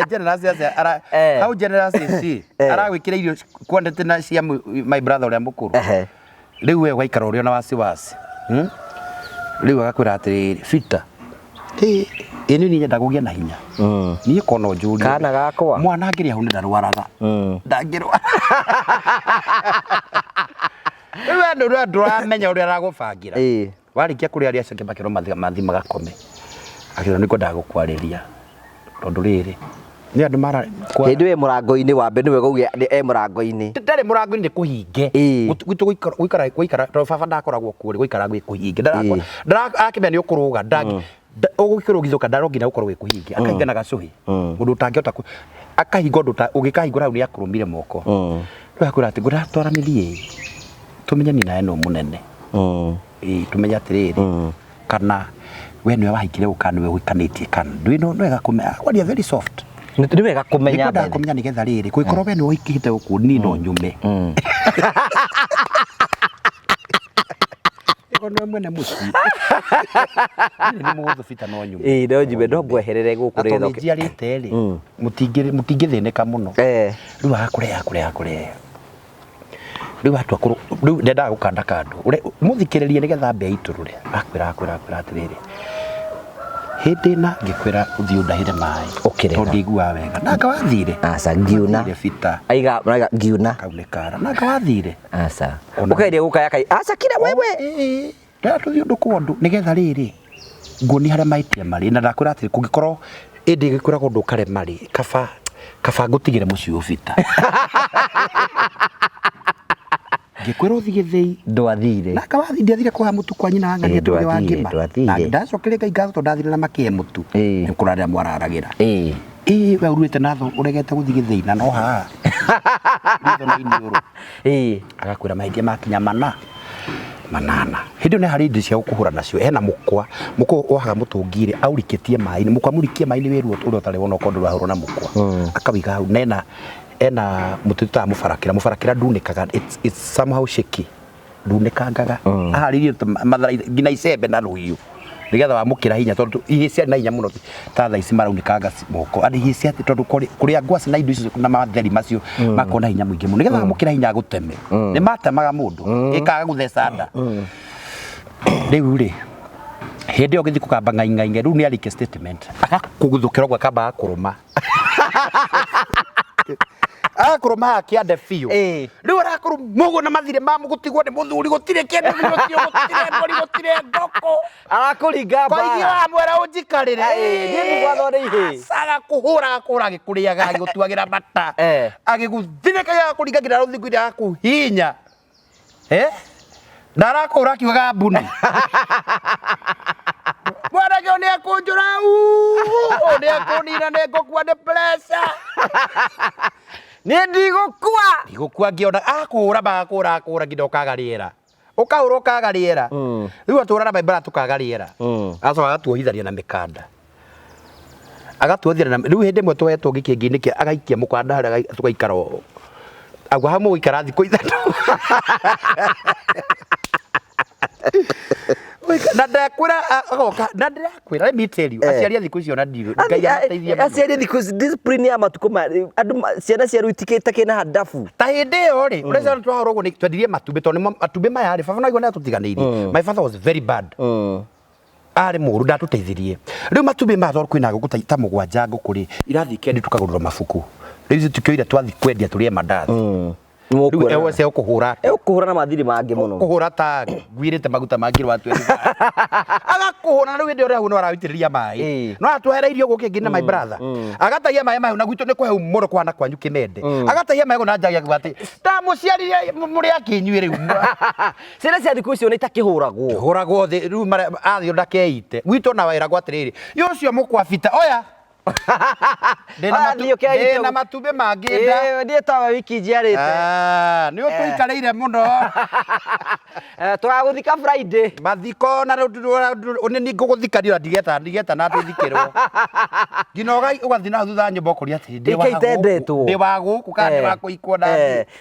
generasi ara how generasi aragwikira irio kwandete na cia my brother uria mukuru riu we waikara urio na wasiwasi riu agakwira atiri fita eni ni nyenda kugia na hinya ni kono njuri kana gakwa mwana ngiria hu ndarwaraga ndangirwa riu ndo amenya uria aragubangira warikia kuri aria cenge makero mathi magakome akira niko ndagukwariria tondu riri ni andu mara hindi we murango-ini wambe niwe gauge murango-ini ndari murango-ini ni kuhinge gwitu guikara to baba ndakoragwo kuri guikara gwi kuhinge akimenya ni ukuruga ugikira ugithuka ndarongina gukorwo gwi kuhinge akahinga na gacuhi mundu utangihota akahinga undu ugikahingura ni akurumire moko akura ati nguratwara nithie tumenye ni nae no munene tumenya atiriri kana we niwe wahikire ukana we wikanitie kana ndwino nwega kumenya what is very soft ni wega kumenya mbere kumenya nigetha riri kuikorwo we niwe wikite uku ni no nyume ikono mwene muci ni muhuthu fita no nyume no nyume ndo ngweherere guku ri thoke njiarite ri mutingithineka muno riu akure riu atu akuru riu ndenda gukanda kandu muthikiririe nigetha mbia iturure akwira atiriri hindi na ngikwira uthii undahire mai ukirega ndigua wega naka wathire asa ngiuna fita aiga ngiuna kaulekara naka wathire asa ukairia gukaya kai asa kira wewe ndatuthii undu kundu nigetha riri ngoni haria maitia mari na ndakwira atiri kungikorwo indi gikwira kundu kare mari kaba ngutigire mucio fita ngikwira uthii githii ndwathire naka wathi ndiathire kwa mutu kwa nyina ngania tuge wa ngima na ndacokere ngai ngatho ndathire na makie mutu nikuraria mwararagira we uruite natho uregete guthii githii na no ha nitho na iniuru agakwira maingia makinya manana hindi ne hari ndisia gukuhura nacio hena mukwa wahaga mutungire aurikitie mai mukwa murikie mai ni wiru uri utari wona kondu rahuro na mukwa akawiga hau nena ena mututa mufarakira ndunikaga it's somehow shaky ndunekangaga aharirie mathara ngina icembe na ruhiu nigetha wamukira hinya tondu ihicia na hinya muno ta tha ici maraunikanga moko andi ihicia tondu kuria ngwasi na indo icio na matheri macio makona hinya muingi muno nigetha wamukira hinya guteme ni matemaga mundu ikaga gutheca nda riu ri hindi ogithi kukamba ng'aing'ainge riu ni arike statement akakuguthukira gwa kamba kuruma akuruma akiande fiu riu arakuru mugo na mathire ma mugutigwo ni muthuri gutire kende gutire ndoko arakuringa ba kwa iyo amwera unjikarire ni gwathore ihe saga kuhura gikuriaga gigutuagira mata agiguthineka ya kuringagira ruthingu ira kuhinya ndarakura kiuga mbuni mwana gyo ni akunjura ni akunina ni ngokua ni pressure ni ndigukua ngiona akura nginya ukagariera ukahura ukagariera riu atura na maibara tukagariera aso agatuohitharia na mikanda agatuothira na riu hindi mwe twetwo gikingi-ini kia agaikia mukanda haria tugaikara agwa hamu guikara thikũ ithatu na ndakwira agoka na ndirakwira let me tell you aciari thikũ icio na ndio ngai ateithia aciari thikũ discipline ya matuko andu ciana cia rutikite kina hadafu ta hindi yo ri ureza twahorwo ni twendirie matumbi tondu matumbi maya ri baba naigua na tutiganeirie my father was very bad ari muru ndatuteithirie riu matumbi mathor kwina gukuta ta mugwanja ngukuri irathi kendi tukagurura mabuku riu tukioira twathi kwendia turie mandathi riu ewe se ukuhura na mathiri mangi muno kuhura ta gwirite maguta mangi watu agakuhura riu ndio ria arawitiriria mai no atuhere irio guki ngina my brother agatahia mai na gwitu ni kuhe muro kwana kwanyu kimende agatahia mai na njagia gwati ta muciarire muri akinywi riu ciana cia thiku icio ni takihuragwo thi riu athio ndakeite gwitu na waira gwatiriri yo cio mukwabita oya ndena matumbi mangi nda ndie tawa wiki njiarite ni utuikareire muno twaguthika Friday mathiko na ni nguguthikania ndigeta na tuthikirwo nginoga ugathi na thutha nyumba kuria ati ndi wa guku kana ndi wa kuikwo na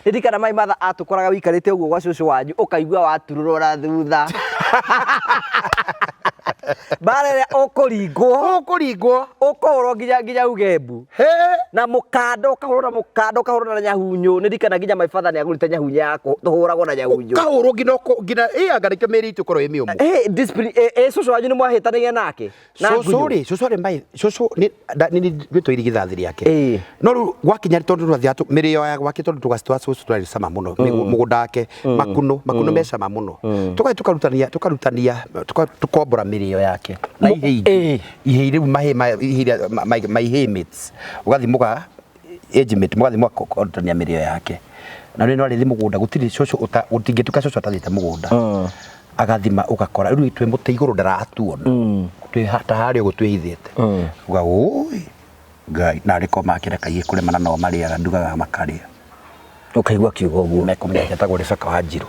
ndikana mai matha atukoraga wikarite uguo gwa cucu wanyu ukaigua waturura thutha Barere okoringwo okorwo nginya ugembu na mukando kahoro na nyahunyu ndirikana nginya my father ni agurite nyahunya yako tuhuragwo na nyahunyu kahoro ngina anga rike tu korwo imi umu discipline soso wanyu ni mwahitanagia nake soso ni bitwiri githathiri yake no ru gwakinya tondu twathia mirio ya gwake tondu tugasitwa soso twari sama muno mugunda wake makuno mesama muno tukarutania tukombora mirio yake na ihe riu my mates ugathi muga age mate mugathi mukarutania mirio yake na rino ari mugunda gutiri soso utingituka soso atathite mugunda agathima ugakora riu twe muti iguru ndaratuona twe hata hari gutwihithite uga oi ngai na riko makire kai kuremana no mariaga ndugaga makaria ukaigwa kiugo guo mekomenya yetagwo Rebeka Wanjiru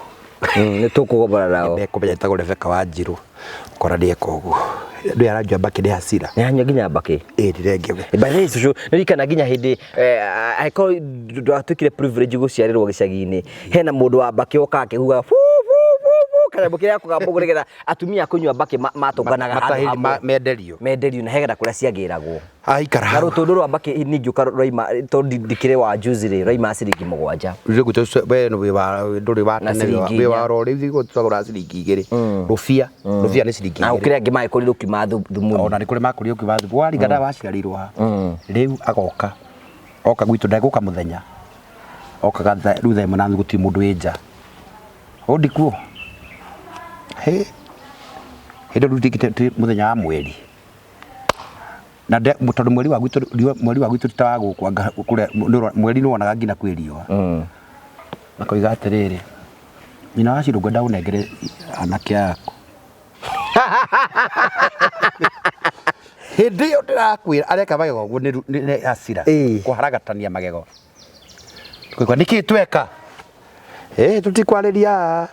ni tukugombora nao mekomenya yetagwo Rebeka Wanjiru kora ndieka uguo ndu aranjua mbaki ndi hasira nyanya nginya mbaki ndirengewe bale cucu ndirikana nginya hindi aiko ndwatukire privilege guciarirwo gicagi-ini hena mundu wa mbaki oka akihuga kana bukira kugambo nigetha atumia kunywa mbaki matonganaga handu menderio na hegera kuria ciagiragwo aikara na rutundu rwa mbaki ningi ukaroima to ndikire wa juzi ri roima ciringi 7 riu gutu we no nduri wa tene we wa ro riu thigo twagura ciringi 2 rufia ni ciringi 2 na ukire angi mai kuri rukima thumu ona ni kuri makuri rukima thumu wari gada waciarirwo ha riu agoka oka gwitu ndaguka muthenya oka gatha riu themo na guti mundu enja ondikuo he hendo rutikite muthenya wa mweri na mutondu mweri wa gwitu tutawago kure mweri no wonaga ngina kwiriwa nakoiga atiriri nyina waciru ngwenda unengere anake yako hindi yo ndirakwira areka magego guo ni hasira kuharagatania magego kwikwa niki tweka tutikwariria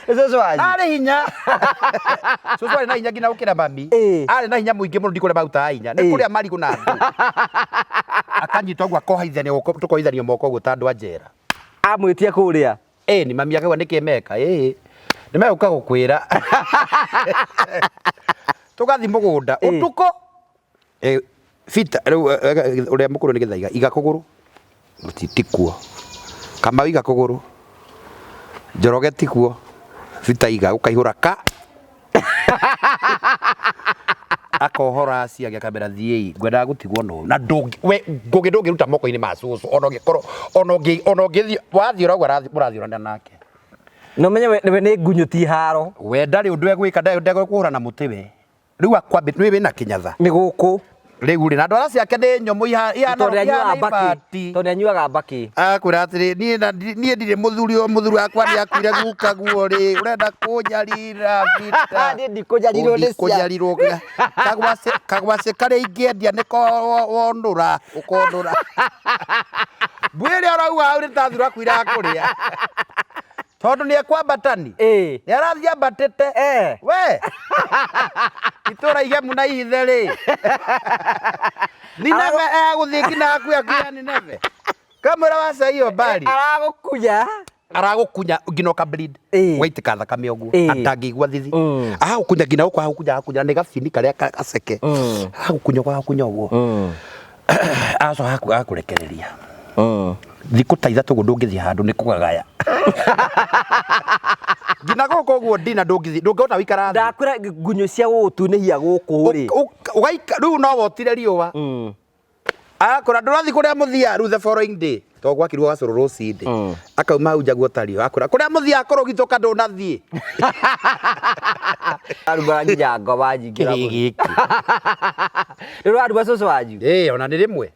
Soso wanyu ari hinya soso ari na hinya ngina ukira mami ari na hinya muingi muno ndikore bauta hinya ni kuria mari kuna andu akanyitwa gwa kohaithania tukoithania moko gutandu ajera amwitia kuria ni mami akawa nikimeka ni meuka gukwira tugathi mugunda utuko fita uria mukuru ni githaiga iga kuguru gutitikuo kama iga kuguru Njoroge tikuo fita iga ukaihura ka akohora cia gya kamera thie ngwenda gutigwo no na ndungi we ngugindungi ruta moko-ini ma cucu onongi wathiora murathiorana nake no menye we ni ngunyu ti haro we ndari undu egwika ndego kuhura na muti we riu akwabe niwe na kinyatha ni guku riu ri na ndwara ciake ni nyomu ihana ibati to nyuaga mbaki akwira atiri nie ndire muthuri akwa ni akwire guka guo ri urenda kunyarira vita ni ndikujarirwo ni kujarirwo kagwase kare ingeendia niko wonura ukondura bwire orauga uri tathura kwira akuria tondu ni ekwambatani ni arathia ambatite we itura igemu na ihithe ri nineve guthiki na akuya ni neve kamera wasa hiyo bali aragukunya nginoka bleed waitika thakame uguo atangigwa thithi agukunya ngina uko agukunya ni gabini karia gaceke agukunya uguo aso akurekereria thiku ta ithatu ndungithi handu ni kugagaya ngina goko guo ndina ndungihota wikara thi ndakwira ngunyu cia gutunihia guku ri ugaika riu no wotire riuwa akora ndurathi kuria muthia riu the following day to gwakirwo gacuru rucinde akauma hau njaguo tario akora kuria muthia akorwo gitoka ndunathie arubara njango banjingira riu aruba soso wanyu ona ni rimwe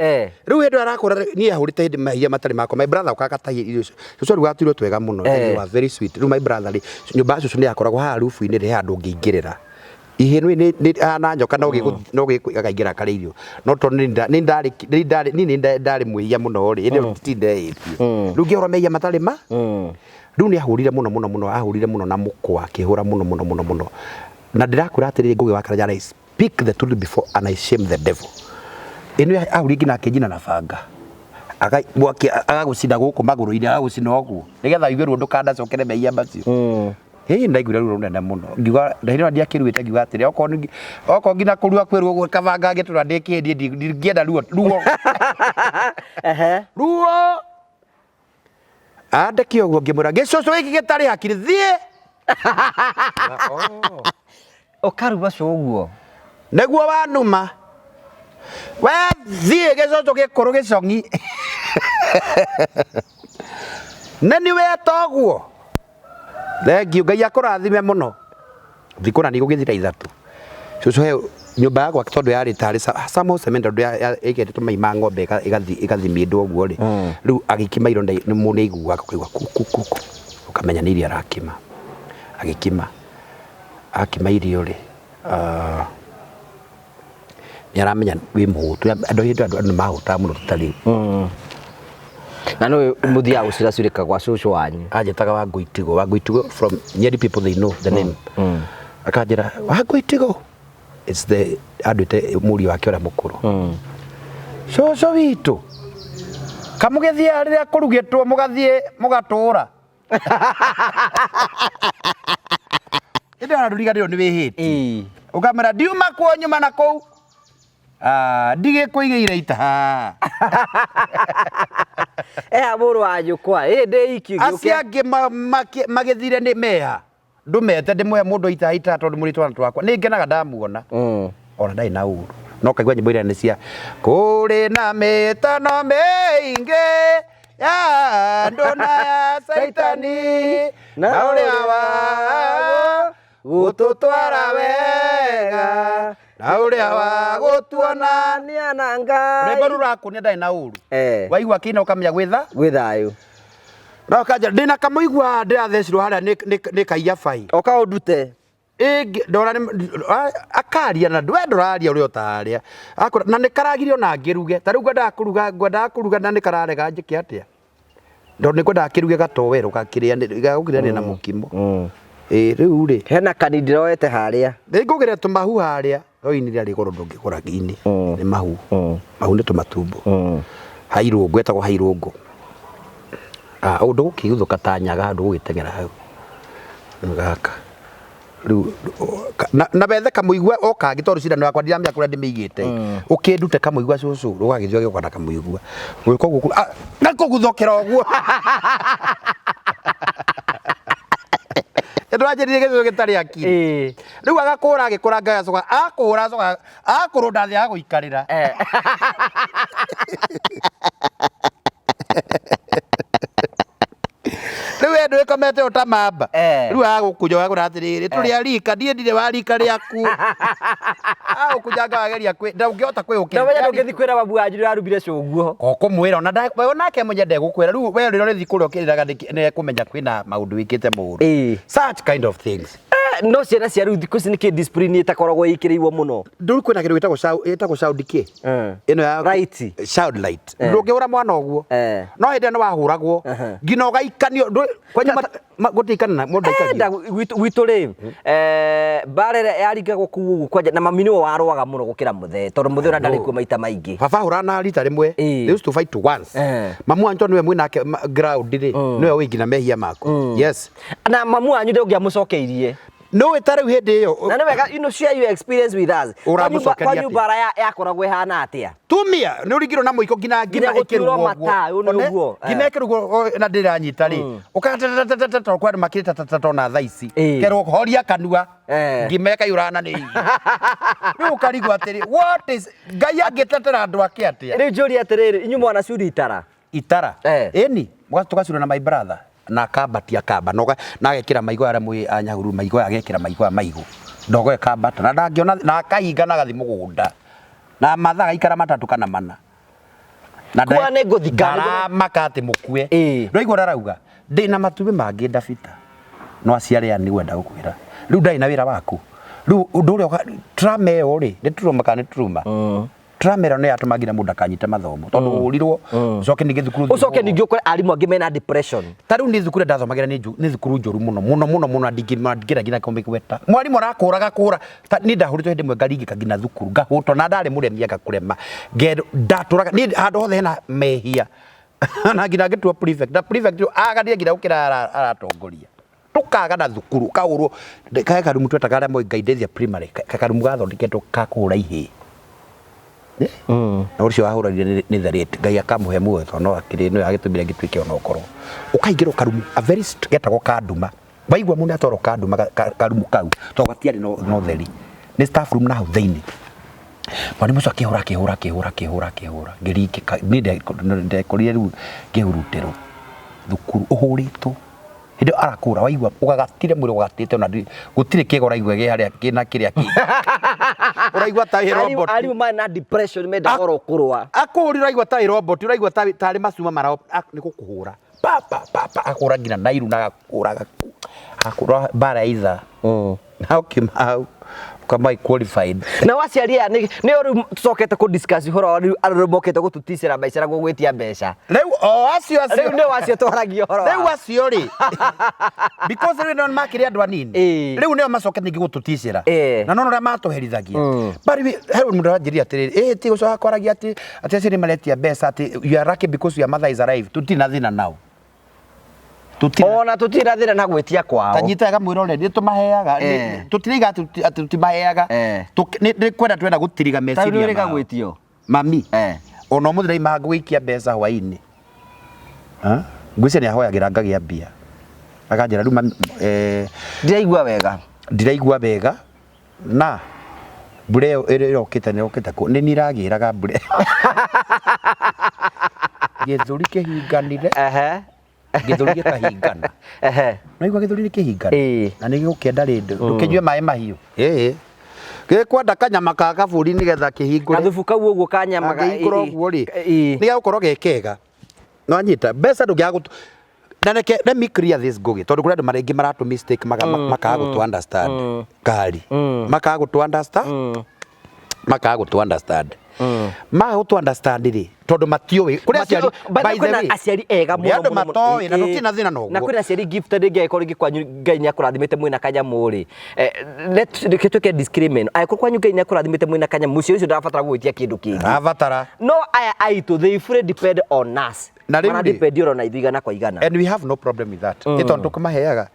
riu hindu arakora ni ahurite hindi mahia matari makwa my brother ukakatahi irio soso riu gatirwo twega muno they were very sweet riu my brother ri nyumba soso ni akoragwo ha rufu-ini ri handu ngingirira ihenu ni ana nyoka no gikaingira kare irio no to ni ndari mwihia muno ri indi tinde riu ngiora mehia matari ma riu ni ahurire muno ahurire muno na mukwa akihura muno na ndirakura atiri ngugi wa Karanja I speak the truth before and I shame the devil inu ahurigi na kinjina na banga agagucina guku maguru-ini agagucina oguo nigetha igwe rundu kanda cokere mehia macio ndaigura ruo runene muno ngiuga ndahiro ndiakiruite ngiuga atiri oko ngina kurua kweru kabanga ngetura ndikindi ndingienda ruo ruo andeki oguo ngimura gicoco giki gitari hakiri thie okaruga coguo neguo wanuma we thie gicoco gikuru gicongi neni we toguo thengiu Ngai akurathime muno thikuna ni gugithira ithatu cucu he nyumba yakwa tondu yari tari samo cement ndu ikete tumaima ng'ombe igathimia ndu oguo ri riu agikima ironda ni mune igua akaigua kuku ukamenya ni iria arakima agikima akima irio ri ni aramenya wi muhutu andu mahuta muno tutari na no muthia uciracurika gwa cucu wanyu anjetaga Wangũitigo from Nyeri people they know the name akanjira Wangũitigo it's the adwite muri wake ora mukuru cucu witu kamugethia riria kurugitwo mugathie mugatura inde ona nduriganirwo ni wihiti ukamera ndiuma kwa nyuma na kou ndige kuigeire itaha amuru ajukwa ndeiki acia ngi magethire ni meha ndumete ndimwe mundu ita tondu muri twana twakwa ni ngenaga ndamuona ona ndai na uru no kaigwa nyimbo ira ni cia kuri na mitano meingi ya ndona ya saitani na uria wa gututwara wega na uria wa gutuona ni ana Ngai rebo ruraku ni ndai na uru waigua kina ukamenya gwithayo no kanja ndina kamuigua ndirathecirwo haria ni kaiya bai okaundute ndora akaria na nduraria uria utaria na ni karagirio na ngiruge ta riu ngwenda kuruga na ni kararega njike atia ndo ni kwenda kiruge gatowero gakiriania na mukimo riu ri hena kanindiraoete haria ngugire tumahu haria oinire ari goro ndungikora gini ni mahu ni tumatumbo hairungu etagwo hairungu undu gukiguthuka ta nyaga ndu gugitengera hau ngaka riu na bethe kamuigua oka gitondu cindano yakwa ndiramya kuria ndimigite ukindute kamuigua cucu rugagithio gikwa na kamuigua gwiko guku na kuguthokera oguo ndwajirire gicucu gitari akiri riu agakura agikuranga gacoka akura coka akurunda thia guikarira riu endu ikomete utamamba riu agukuja wagura atiriri turi arika ndie ndire warika riaku agukujanga wageria kwi ndungihota kwiyukira na wewe ngithi kwira babu wanyu arubire cuguo kumwira ona nake mwenye ndegũkwĩra riu we rĩrĩa ũrĩthi kũrĩa ũkĩrĩraga nĩ kũmenya kwĩna maũndũ wĩkĩte mũũru such kind of things no ciana cia riu thikũ ici nĩkĩ discipline ĩtakoragwo ĩkĩrĩirwo mũno ndũrĩ kwĩna kĩndũ gĩtagwo sound kĩ ĩno ya right sound light ndũngĩhũra mwana ũguo no hĩndĩ ĩno wahũragwo nginya ũgaikanio kwenye gũtikana na mũndũ aikania gwitũ rĩ bara ĩrĩa yaringagwo kũu ũguo kwanja na mami nĩwe warũaga mũno gũkĩra mũthee tondũ mũthee ũrĩa ndarĩ kuo maita maingĩ baba hũra na rita rĩmwe they used to fight once mamu wanyu nĩwe mwĩnake ground rĩ nĩwe wĩ nginya mehia maku yes na mamu wanyu ndũngĩamũcokeirie no ĩtarĩ hĩndĩ ĩyo na nĩ wega share your experience with us kwanyu bara yakoragwo ĩhana atĩa tumia nĩ ũringirwo na mũiko nginya ĩkĩrwo ũguo nginya ĩkĩrugwo na ndĩranyita rĩ ũkatata kwa makĩrĩta na thaa ici kerwo horia kanua ngima ĩkaiyũrana nĩ rĩu ũkarigwo atĩrĩ what is Ngai angĩtetera andũ ake atĩa rĩu njũria atĩrĩrĩ inyuĩ mwana curi itara ĩni tũgacura na my brother na kabatia kamba na agekĩra maigo arĩa mwĩ anyahuru maigo agekĩra maigo ya maigo ndogo ekambata na ndangĩona na akahinga na gathi mũgũnda na mathaa gaikara matatũ kana mana na kwa nĩ ngũthika maka atĩ mũkue ndũigua ũrarauga ndĩ na matumbĩ mangĩ ndabita no aciarĩ ani gwenda gũkwĩra rĩu ndarĩ na wĩra waku rĩu ũndũ ũrĩa trama ĩyo rĩ nĩ turuma kana nĩ turuma tramera nĩ yatũmagĩra mũndũ akanyite mathomo tondũ ũrirwo ucoke ningĩ thukuru ucoke ningĩ ũkore arimũ angĩ mena depression ta rĩu nĩ thukuru ndathomagĩra nĩ thukuru njũru mũno ndingĩra nginya kũmĩgweta mwarimũ arakũraga kũra nĩ ndahũrĩtwo hĩndĩ ĩmwe ngaringĩka nginya thukuru ngahũtwo na ndarĩ mũremia ngakũrema ndatũraga nĩ handũ hothe hena mehia na nginya ngĩtua prefect na prefect aganire nginya gũkĩra aratongoria tukaga na thukuru kaurwo kae karumu twetaga aria mo Ngai primary karumu gathondeketwo kakura ihi na ucio wahurarire ni tharete Ngai akamuhe muoyo no akiri no agitumire gitwike ona okoro ukaingirwo karumu a very getagwo kanduma waigua mundu atoro kanduma karumu kau to gatiari no theri ni staff room na thiini mwarimu ucio akihura ngirike ni ndekorire riu ngihurutero thukuru uhuritwo hindo arakura waigua ugagatire mwiri ugatite ona gutire kigo raigua ge haria kina kiria ki uraigua ta robot ari man na depression meda oro kurwa akuri uraigua ta robot uraigua ta ri macuma marao ni gukuhura pa akura ngina nairu na akura bara either na ukimau kama qualified na waciaria ni ori tucokete ku discuss horo ari mokete gututicira mbeca go gwetia mbeca riu acio riu ni wacio twaragio horo riu acio ri because riu non makiri andu anini riu ni macokete ningi gututicira na nono ria matuherithagia bari hero mundu ajiria atiri ti gucoka kwaragia ati aciri maletia mbeca ati you are lucky because your mother is alive tutina thina now ona tutira thina na gwetia kwao tanyitaga mwiro rendi tumaheaga tutiriga ati tutimaheaga ni kwenda twenda gutiriga meciria ma tari gwetio mami ona muthira ima gwikia mbeca hwaini ngwicene ahoyagira ngagia mbia akanjira riu ndiraigua wega na bure irokite ni okite ku ni niragiraga bure githuri kihinganire githuri kahingana naigua githuri kihingana na ni gukenda rindu ndukinywe mai mahiu kwenda kanyama ka kaburi nigetha kihingure gathubu kau uguo kanyama gikoro guo ri ni gagukorwo gekega no anyita mbeca ndugiaga let me clear this gogi tondu kuri andu maringi maratu mistake makaga gutu understand kari makaga gutu understand makaga gutu understand ma gutu understand ri tondu matiowe kuri aciari by the way aciari ega muno andu matowe na tutina thina no na kuri aciari gift ndingi aikoro gikwanyu Ngai nya kurathimite mwina kanya muri let kituke discriminate aikoro kwanyu Ngai nya kurathimite mwina kanya mucio ucio ndabatara gwitia kindu kingi avatara no aya aitu they fully depend on us na depend on igana kwa igana and we have no problem with that tondu kumaheaga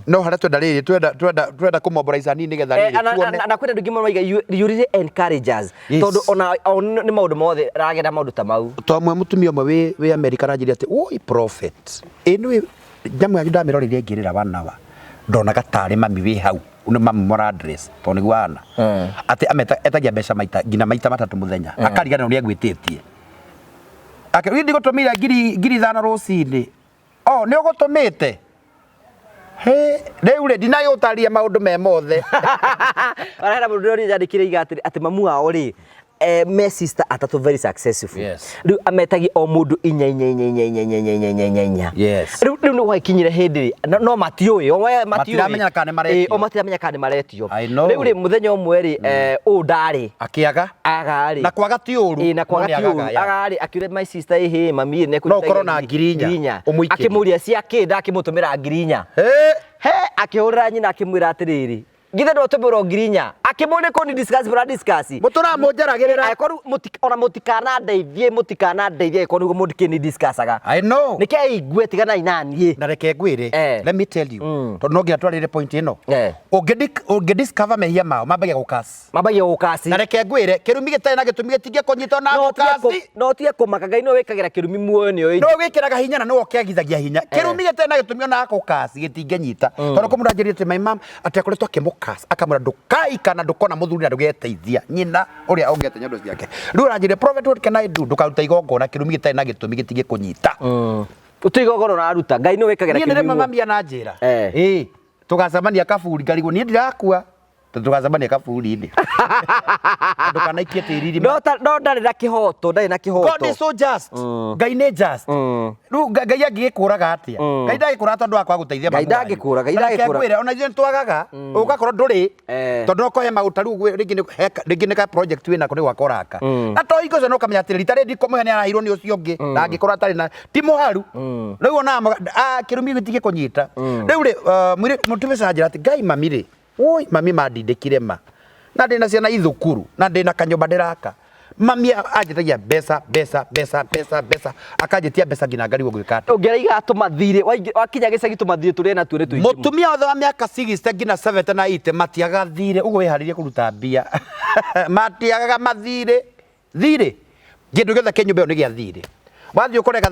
no haria twenda riri twenda kumobilize nini getha riri tuone na kwenda ndugi mo maiga you really encourage us tondu ona ni maundu mothe ragenda maundu ta mau tomwe mutumia omwe we America ranjiri ati oi prophet inu jamu ya ndamirorire ngirira banawa ndona gatari mami we hau une mami mora address tondu gwana ati etagia mbeca maita matatu muthenya akarigana uria gwititie ake ndi gutumira ngiri thana rucini ni ugutumite riu ri ndinayo utaria maundu me mothe arahera mundu uri yandikire iga ati mamu wao ri me sister atatu very successful riu ametagi o mundu inya riu no wakinyire hindi no matioi matiramenya kana maretio matiramenya kana maretio riu ri muthenya umwe ri ndari akiaga agari na kwaga ti uru na kwaga ti uru agari akire my sister mami ne no korona ngirinya akimuria cia kinda akimutumira ngirinya akihurira nyina akimwira atiriri githe ndo tubiro ngirinya akimone ko ni discuss mutura munjaragirira akoru ona mutikana ndeithie ko nugo mudikini discussaga I know nike igwe tigana inanie na reke ngwire let me tell you tondu no ngira twarire point ino ungediscover mehia mao mabagia gukas na reke ngwire kirumi gitari na gitumi gitinge kunyita na gukasi no tie kumaka Ngai no wikagira kirumi muoyo ni oyi no wikiraga hinya na no okiagithagia hinya kirumi gitari na gitumi na gukasi gitinge nyita tondu kumurajirie te my mom atakoretwo akimukas akamura ndukai kana ndukona muthuri na ndugeteithia nyina uria ongete nyondo ciake riu aranjire prophet what can I do ndukaruta igongona kirumi gitari na gitumi gitinge kunyita utigogoro na aruta Ngai no wikagira kirumi ni mama na njira tugacamania kaburi ngarigwo ni ndirakua tugacamania kaburi ni ndukana ikie tiriri no ndari na kihoto God is so just Ngai ni just riu Ngai angikuraga atia Ngai ndagikura tondu akwa guteithia Ngai ndagikura ona ithuĩ twagaga ugakorwo nduri tondu no kohe mautaru ringi ni ka project wina kuri gwakoraka na to ingo no kamenya atiri rita rindi kumuhe ni arahirwo ni ucio ungi na angikora atari na timo haru riu ona kirumi gitige kunyita riu ri mutume sanjira ati Ngai mami ri oi mami mandindikire ma na ndina ciana ithukuru na ndina kanyumba ndiraka mami anjetagia mbeca akanjitia mbeca nginya ngari gwikata ungeraiga tumathire wakinya gicagi tumathire turi na tuire tuingi mutumia othe wa miaka 60 nginya 70 na 80 matiaga thire ugo wiharirie kuruta mbia matiaga mathire thire gindu giothe kenyumbe ni gia thire wathio kurega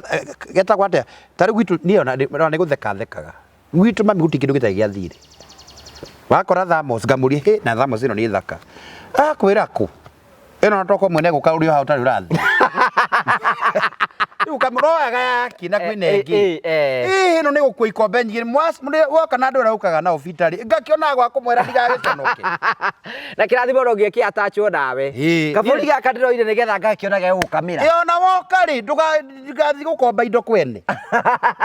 getagwo atia tari gwitu niona ni guthekaga gwitu mami guti kindu gitagi gia thire wakora thamos ngamurie he na thamos ino ni thaka kwira ku ino natoko mwene gukarurio ha utari urathi ukamroaga yaki na kwinengi ino ni gukua ikombe nyingĩ woka na andu raukaga na ofitari ngakiona gwa kumwera ndigagĩconoke na kirathimo no gĩke atachwo nawe kaburi gaka ndiroire nigetha ngakiona ge gukamira ona woka ri ndugathi gukomba indo kwene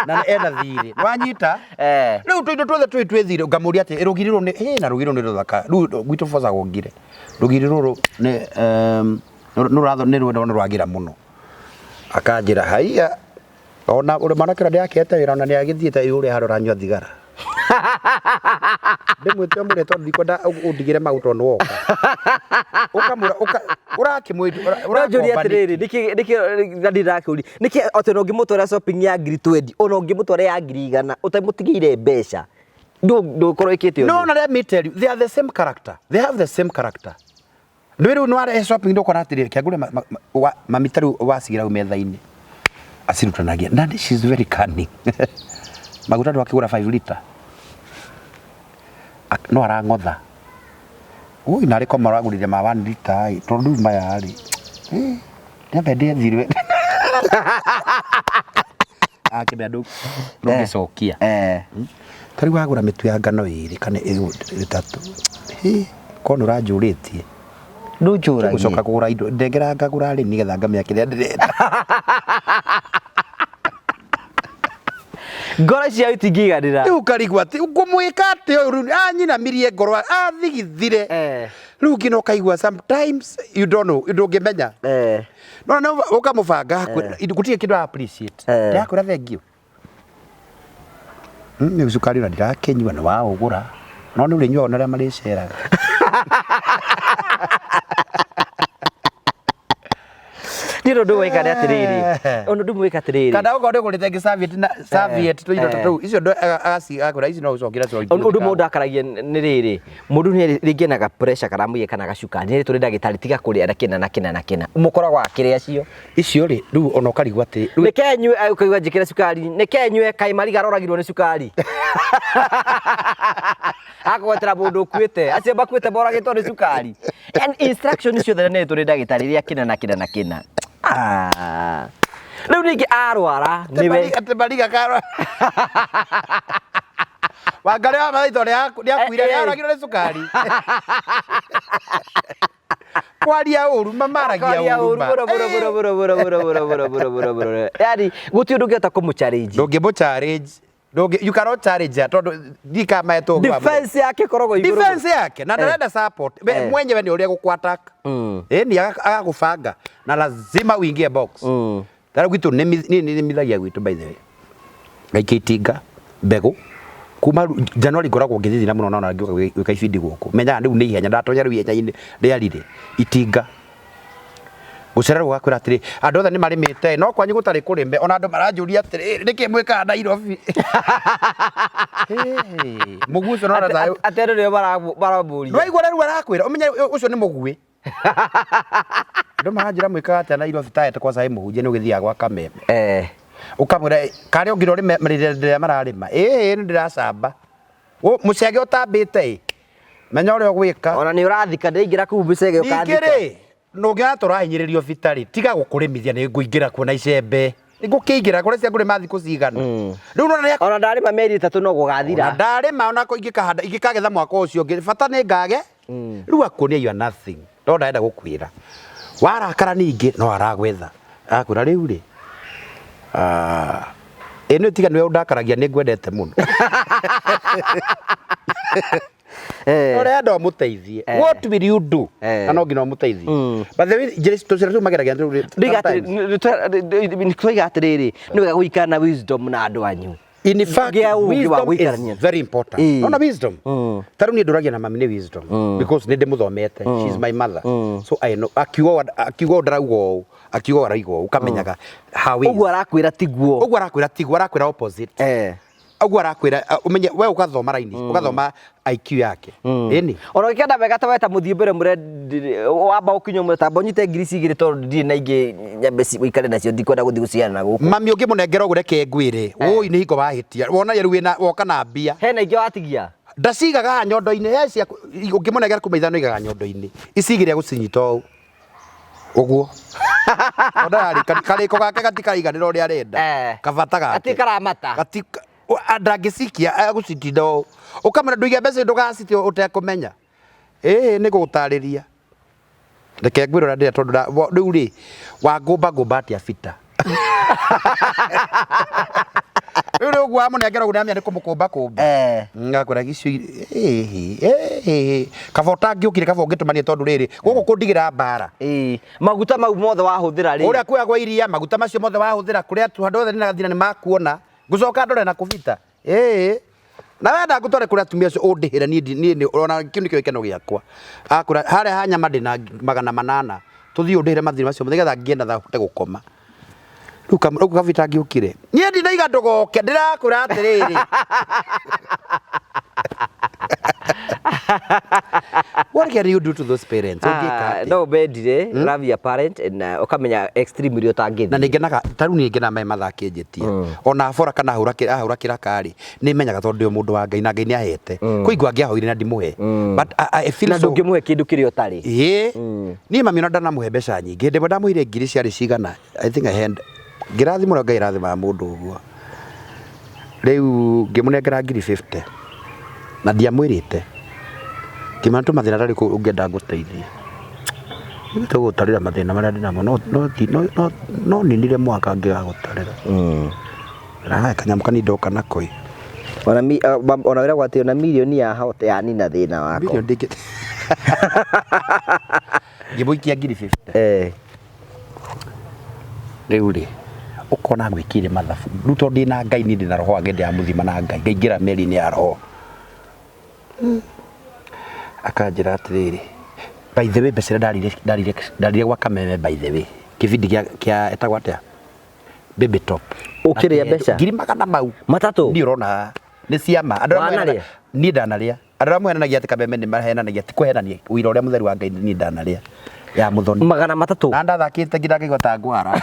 na ena thiri wanyita riu tuindo twothe twithire ngamuria ati rugiri ni na rugiri ni ruthaka riu gwitu fosa gongire rugiri ruru ni nuratho ni rwagira muno akanjira haiya ona uri manakira ndiakete wira ona niagithiete yuri harora nywa thigara ndimwite mure to ndikwenda undigire mauto no woka ukamura urakimwitu urajuri atiriri niki ndiraki niki ote no ngimutwara shopping ya ngiri 20 ono ngimutwara ya ngiri 100 utamutigire mbeca ndo korokete no let me tell you they are the same character they have the same character Nwiru nware shopping ndo kona atiri kiagure mamitaru wasigira umetha-ini asirutanagia and she is very cunning maguta ndo akigura 5 liter no arangotha ui nari ko maragurire ma 1 liter tondu maya ari ndabende thirwe akibya ndo ngicokia tari wagura mitu ya ngano iri kana itatu kono ranjuritie ndujura gucoka kugura indo ndengera ngagura ri nigetha ngamia kiria ndirenda ngoro cia itingiganira riu karigwa ati ngumwika ati anyina mirie ngoro athigithire riu ngino kaigwa sometimes you don't know ndungimenya no ukamubanga gutie kindu appreciate ndakura thengio ni sukari na ndirakenywa na wa ugura no ni ulinywa ona ria mariceraga Ndiro ndo weka atiriri ono ndo weka atiriri kada uko ndo kulete Soviet to ndo icio ndo agasi akora icio no ucokira so ndo mundu akaragia ni riri mundu ni ringenaga pressure kana muye kana gacukani ni turi ndagitari tiga kuria na kina mukoragwo akiria cio icio ri riu ona ukarigwa ati nikenywe ukaigwa njikira cukari nikenywe kai mari garoragirwo ni cukari agwetera mundu kwite acio bakwite boragitwo ni cukari and instruction cio thana ni turi ndagitari ria kina na kina riu ningi arwara niwe ate bariga karo wangare wa maitho ni akuire ni aragirwo ni cukari kwaria uru mamaragia uru bura yani guti undu ngeta kumuchallenge ndungimu challenge you cannot challenge tondu dika maeto defense yake korogo iguru defense yake na ndarenda support mwenyewe ni uria gukwataka ni agakubanga na lazima uingie box tara gwitu ni mithagia gwitu by the way ngaikitinga mbegu kuma January ngoragwo ngithithina muno na ngioka gwika ibindi guku menya riu ni ihenya ndatonya riu ihenya riarire itinga gucererwo gakwira atiri andu othe ni marimite no kwanyu gutari kurimbe ona andu maranjuria atiri niki mwika Nairobi muguso no rathayo atero rio baraburia no igora riu arakwira umenya ucio ni mugui ndo maranjira mwika ate Nairobi taete kwa sai muhunje ni ugithia gwa kameme ukamwira kari ongiro ri marire mararima ni ndiracamba mucege utambite menya uri ogwika ona ni urathika ndingira ku mucege ukathika no ngiatora hinyiririo vitari tiga gukurimithia ni nguingira kuona icembe ngukiingira kuria cia ngurima thiku cigana riu ona ndarima meri 3 no gugathira ona ndarima ona ko ingikahanda ingikagetha mwaka ucio ngi bata ni ngage riu akunia you are nothing ndo ndaenda gukwira warakara ningi no aragwetha akwira riu ri eno tiga niwe undakaragia ni ngwendete muno ore ndo muteithie what will you do ano ngino muteithie but the way just to sera mageragia ndigati twiga atiriri niwe guikana wisdom na andu anyu In fact, wisdom is very important. Not wisdom. Taru ni nduragia na mami ni wisdom because ninde muthomete. She's my mother. So I know akiugo ndaraugo akiugo araigo ukamenyaga how is. Ugu arakwira tiguo. Ugu arakwira tiguo arakwira opposite. Ugu arakwira umenye we ugathoma raini ugathoma IQ yake. Eni. Ona kenda wega ta weta muthie mbere mure wamba ukinyo mutambo nyite ngirisi igire to ndi na ingi nyambe ci uikare nacio ndikwenda guthi guciana na guku. Mami ungi munengera ugureke ngwire. Oi ni hingo wahitia. Wona yeru wina woka na mbia. Hena ingi watigia. Ndacigaga nyondo-ini cia ungimunengera kuma ithano igaga nyondo-ini. Icigire gucinyita u. Uguo. Ona kariko gake gatikaiganira uria arenda. Kabata gake. Atikaramata. Gatika ndangicikia agucitinda ukamenya nduigia mbeca ndugaciti utekumenya ni gutariria reke ngwirora ndira tondu riu ri wangumba atia bita riu uguo amunengera uguo namia ni kumukumba ngakwira gicio kabota ngiukire kabo ngitumania tondu riri guku kundigira mbara maguta mau mothe wahuthira ri uria kwagwa iria maguta macio mothe wahuthira kuria andu othe nina gathina ni makuona gucoka ndore na kubita na wenda ngutore kuria atumia acio undihira ni ona kiu nikio ikeno giakwa akura haria hanya madina 800 tuthii undihire mathiri macio nigetha ngienda tha hote gukoma riu kabita ngiukire nie ndinaiga ndugoke ndirakura atiriri What can you do to those parents? No bedire love your parent and ukamenya extreme rio tangithi na ningenaga taru ni ngena mai mathake njetie ona abora kana ahura kirakari ni menyaga tondu mundu wa Ngai na Ngai ni ahete kuigwa ngiahoire na ndimuhe but I feel so na ndungimuhe kindu kiri utari ni mami ona ndanamuhe mbeca nyingi ndimwe ndamuhire ngiri ciari cigana I think I had ngirathimura Ngai rathima mundu uguo riu ngimunengera ngiri 50 na ndiamwirite kimantu mathina rari ku ungenda nguteithia ni tugutarira mathina maria ndinamo no ninire mwaka ngigagutarira raha kanyamu kanidoka nakoi ona wira gwatio na milioni ya hote ya nina thina wako milioni ndike ngibuikia ngiri 50 riu ri ukona gwikire mathabu riu tondu ndina Ngai ni ndina roho ngende ya muthima na Ngai ngaingira meri ni ya roho akanjira atiriri by the way mbeca ndarire gwa Kameme by the way kibindi kia etagwa atia baby top ukiria mbeca ngiri 100 mau matatu ndio urona ni ciama andu amwe ni ndanaria andu amwe henanagia ati Kameme ni mahenanagia ti kuhenania uira uria mutheru wa Ngai ni ndanaria ya muthoni 300 na ndathakite ngira ngigota ngwara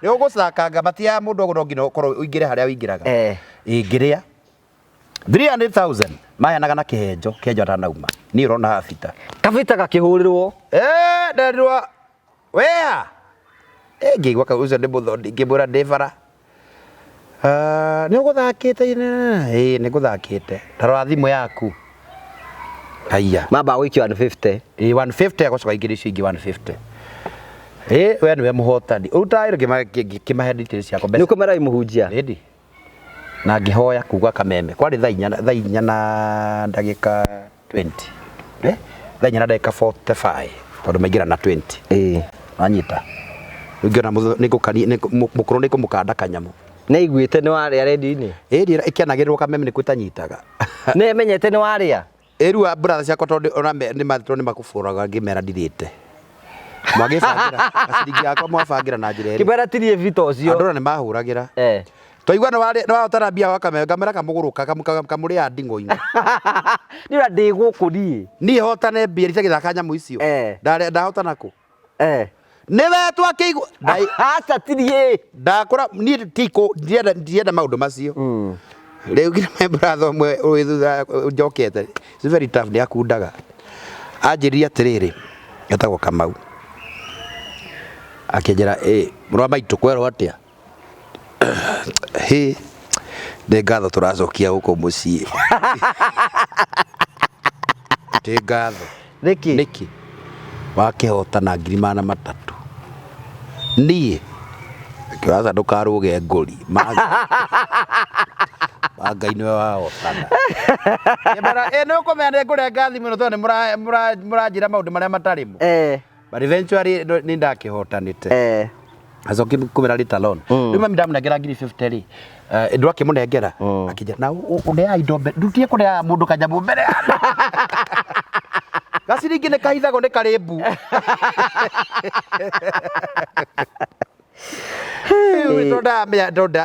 ni ugucakanga matia mundu oguo ngino ukorwo uingire haria uingiraga ingiria 300,000 maheanaga na kihenjo atanauma ni urona habita kabita gakihurirwo nderwa wea ngigwa ka ucio ndi muthoni ngimura ndi bara ni uguthakite ni guthakite tarwa thimu yaku haya mamba wiki 150 150 agocoka ingiri icio ingi 150 we niwe muhotani utaire kimahe details ciako ni kumera imuhunjia ready na ngihoya kuga Kameme kwari thaa inya na ndagika 20 thaa inya na ndagika 45 tondu maingira na 20 anyita ngiona nikukani mukuru nikumukanda kanyamu ne igwite ni waria ready-ini ikianagirwo Kameme ni kwitanyitaga ne menyete ni waria riu brother ciakwa tondu ona ni mathitwo ni makuburaga ngimera ndirite mwagibangira aciringi yakwa mwabangira na njira iri kiberatirie vito ucio andu ni mahuragira twaigua ni wahotana mbia wa Kameme ngamera kamuguruka kamuria ndingo-ini ni ura ndi guku ni hotane mbia ritagithaka nyamu icio ndahotana ku niwe twakiigua acatirie ndakora ni tiko ndienda maundu macio riu nginya my brother umwe wi thutha njokete it's very tough ni akundaga anjiria atiriri etagwo Kamau akinjira murwa maitu kwerwo atia nĩ ngatho tũracokia gũkũ mũciĩ nĩ ngatho nĩkĩ wakĩhotana 300,000 niĩ kĩwaca ndũkarũge ngũri Ngai nĩwe wahotana nĩ ũkũmenya nĩ ngũrenga thimũ ĩno tondũ mũranjĩra maũndũ marĩa matarĩ mo but eventually nĩ ndakĩhotanĩte acoki kumira litalon riu mami ndamunengera ngiri 50 ri ndu akimunengera akija na uneya indo mbere ndutie kuneya mundu kanyamu mbere gaciringi ni kahithago ni karimbu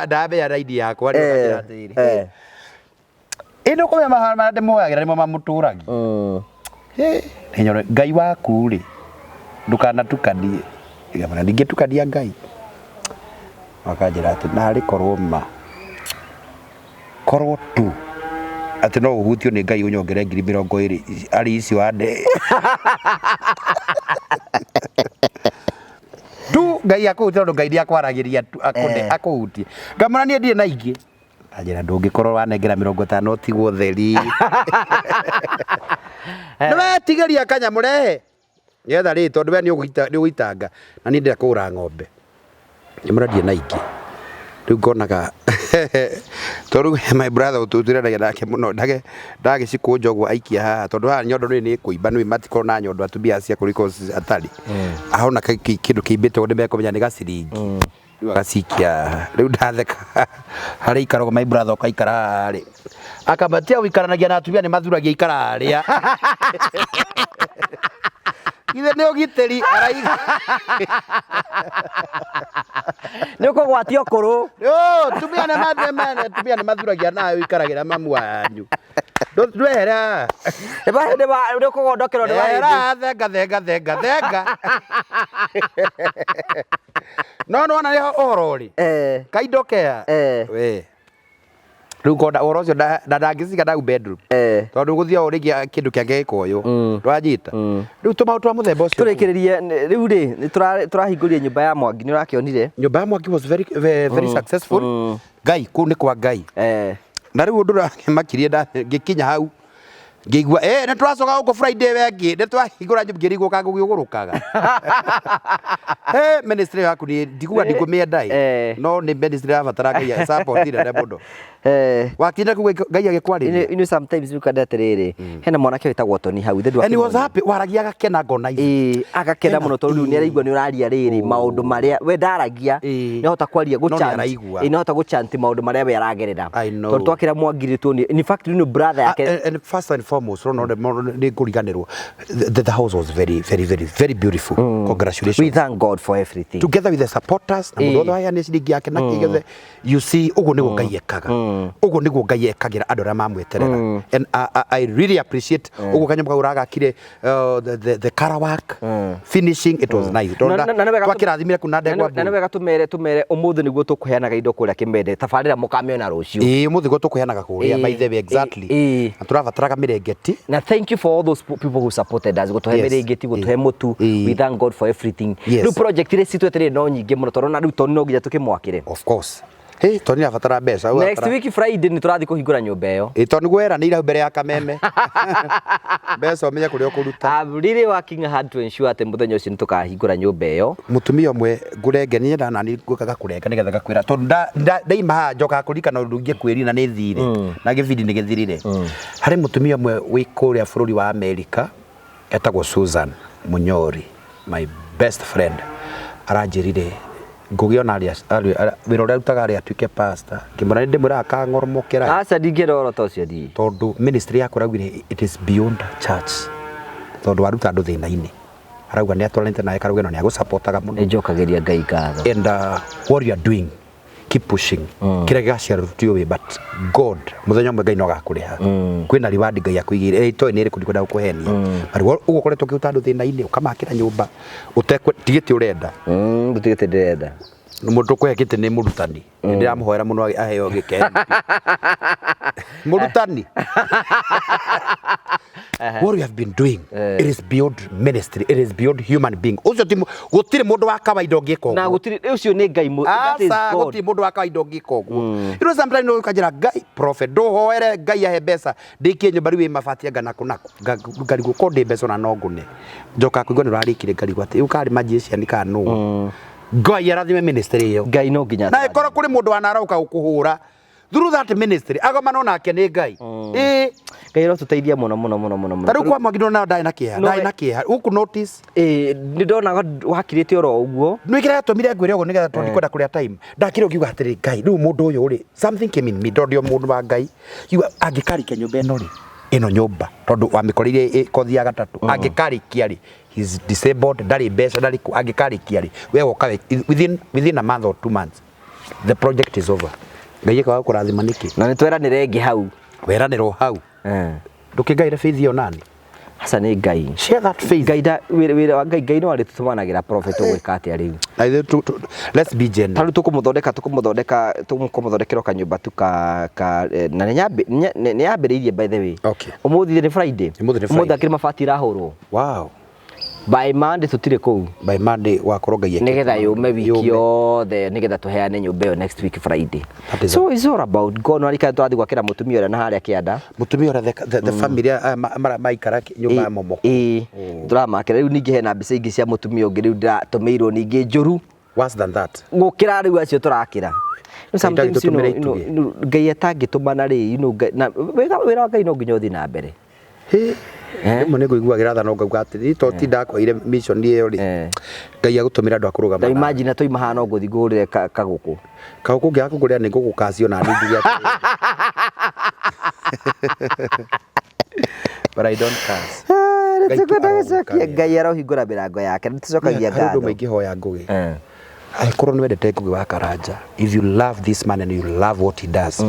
ndamenya raidi yakwa ino kumenya mahara ndimoyagira nimo mamuturagia ngai waku ri ndukanatukanie igana ndingitukania ngai akanjira ati nari korwo ma korwo tu ati no uhutio ni ngai unyongere 20,000 ari icio ande tu ngai akuhutia ndo ngai ndiakwaragiria akuhutie ngamana nie ndie na ingi ajira ndungikorwo wanengera 50 tigwo theri nwe tigeria kanyamurehe yetha ri tondu we ni ugitanga na ni ndira kura ng'ombe nimurandie na ingi riu ngonaga tondu my brother ututiranagia nake muno ndagicikwo njogu aikia haha tondu haha nyondo ni kuimba ni matiko na nyondo atubia cia kuriko atari ahona kindu kiimbite undu mekumenya ni gaciringi riu agacikia riu ndatheka hari ikarago my brother ukaikara ri akabatia wikaranagia na atubia ni mathuragia ikara aria ithe ni ugiteri araiga ni ukugwatio kuru tumia ni mathuragia nayo ikaragira mamu wanyu ndwera ni ukugondokerwo thenga no nona ni ohoro ri kaindokea we riu konda ohoro cio ndangiciga nau bedroom tondu guthia urigia kindu kiange gikoyo ndwanyita riu tumautu twa muthemba ucio turikiririe riu ri ni turahingũria nyumba ya Mwangi ni urakionire nyumba ya Mwangi was very successful ngai ku ni kwa ngai na riu undu makirie ngikinya hau ngigua ni turacoka guko Friday wengi ni twahingũra nyumba ngirigwo kagugiugurukaga ministry yaku ni ndiguga ndigumienda no ni ministry ya batara ngai support ira muno wakinya kuga ngai agikwarĩria you know sometimes you can atiriri hena mwanake witagwo Tony hau the and he was happy waragia agakena ngona ici agakena muno tondu ni araigua ni uraria riri maundu maria we ndaragia ni hota kwaria guchant ni hota guchant maundu maria we aragerera tondu twakira Mwangi tu in fact you know brother yake and first and foremost ni nguriganirwo the house was very beautiful congratulations we thank God for everything together with the supporters na mudo aya ni ciringi yake na kigethe you see ugu ni ngai ekaga ugu niguo ngai ekagira andu aria mamweterera and I really appreciate ugu kanyamka uragakire the color work finishing it was nice twakirathimire kuna ndegwa na wega tumere umuthi niguo tukuheanaga indo kuria Kimende tabarira mukamiona rucio umuthi go tukuheanaga kuria by the way exactly turabataraga mirengeti na thank you for all those people who supported us gutuhe mirengeti gutuhe mutu we thank God for everything no project ile citwetere no nyingi muno tondu na riu Tony no nginya tukimwakire of course Tony abatara mbeca next week Friday ni turathi kuhingura nyumba iyo Tony gwera ni ira mbere ya kameme mbeca umenya kuria ukuruta I'm really working hard to ensure ati muthenya ucio ni tukahingura nyumba iyo mutumia umwe ngurengenie na nani gukaga kurenga nigetha gakwira tondu ndaima njoka kurikana ndungie kwirina ni thire na gividi ni githirire hari mutumia umwe wi kuria bururi wa America etagwo Susan Munyori my best friend aranjirire ngugiona aria wira uria rutaga aria tuike pastor kimona ndi mwira akangoromokera aca ndingiroro tocio ndi tondu ministry yakwa raugire it is beyond church tondu waruta andu thina-ini arauga ni atwaranite naye karauga no ni agusupportaga muno njokageria ngai ngatho and what you are doing keep pushing kira gacia rutio we but God muthenya mwe ngai no gakuriha kwina reward ngai akuigire ito ni ri kundikwenda gukuhenia ari ugo koretwo kiuta andu thina-ini ukamakira nyumba utekwe tigite urenda utigite ndirenda mundu kwekite ni murutani ndiramuhoera muno aheo gikeni murutani what you have been doing it is beyond ministry it is beyond human being ucio ti gutire mundu wa kawaida ngiko na gutire ucio ni ngai that is God gutire mundu wa kawaida ngiko you know sometimes no kajira ngai prophet do hoere ngai ahe mbeca ndikie nyumba riu mabatia ngana kunako ngari gukonde mbeca na nongune njoka kuigwa ni rarikire ngari gwate ukari magician ni kanu ngai arathime ministry iyo ngai no nginya na ikora kuri mundu wanarauka gukuhura through that ministry agoma no nake ni ngai Ngai ro tuteithia muno taru kwa magino na ndai na kieha uku notice ni ndona wakirite oro uguo no ikira tumire ngwire uguo nigetha twandikwenda kuria time ndakire ukiuga atiri Ngai riu mundu uyu ri something came in me ndio mundu wa Ngai angikarikia nyumba ino ri ino nyumba tondu wamikoreire kothi ya gatatu angikarikia ri he's disabled ndari mbeca ndari angikarikia ri we woka within a month or 2 months the project is over Ngai eka kurathima niki na nitweranire ingi hau weraniro hau ndukingaire faith yo nani hasa ni Ngai share that faith Ngai da wira wa Ngai no ari tutumanagira prophet gwika atia riu let's be genuine taru tukumuthondekera kanyumba tuka na ni yambiriirie by the way okay umuthi ni Friday umuthi akiri mabati rahurwo wow by Monday tutire kou by Monday wakorwo Ngai nigetha yume wiki yothe nigetha tuheane nyumba yo next week Friday so it's all about God no arika twathi gwakira mutumia ora na haria kianda mutumia ora the family maikara nyumba ya momoko turamakira riu ningi hena mbica ingi cia mutumia ungi riu ndatumirwo ningi njuru worse than that gukira riu acio turakira sometimes Ngai atangitumana ri na wira wa Ngai no nginya uthi na mbere Rimwe nĩ ngũiguagira tha no ngauga atĩrĩ to ti ndakoire mission ĩyo rĩ Ngai agũtũmĩra andũ akũrũgama imagine toima haha no ngũthi ngũrĩre kagũkũ ngĩaga kũgũrĩra nĩ ngũgũkacio na nĩnjuge atĩ but I don't curse Ngai arohingũra mĩrango yake nĩtũcokagia ngatho andũ maingĩ hoya ngũgĩ Aikorwo nĩ wendete ngũgĩ wa Karanja if you love this man and you love what he does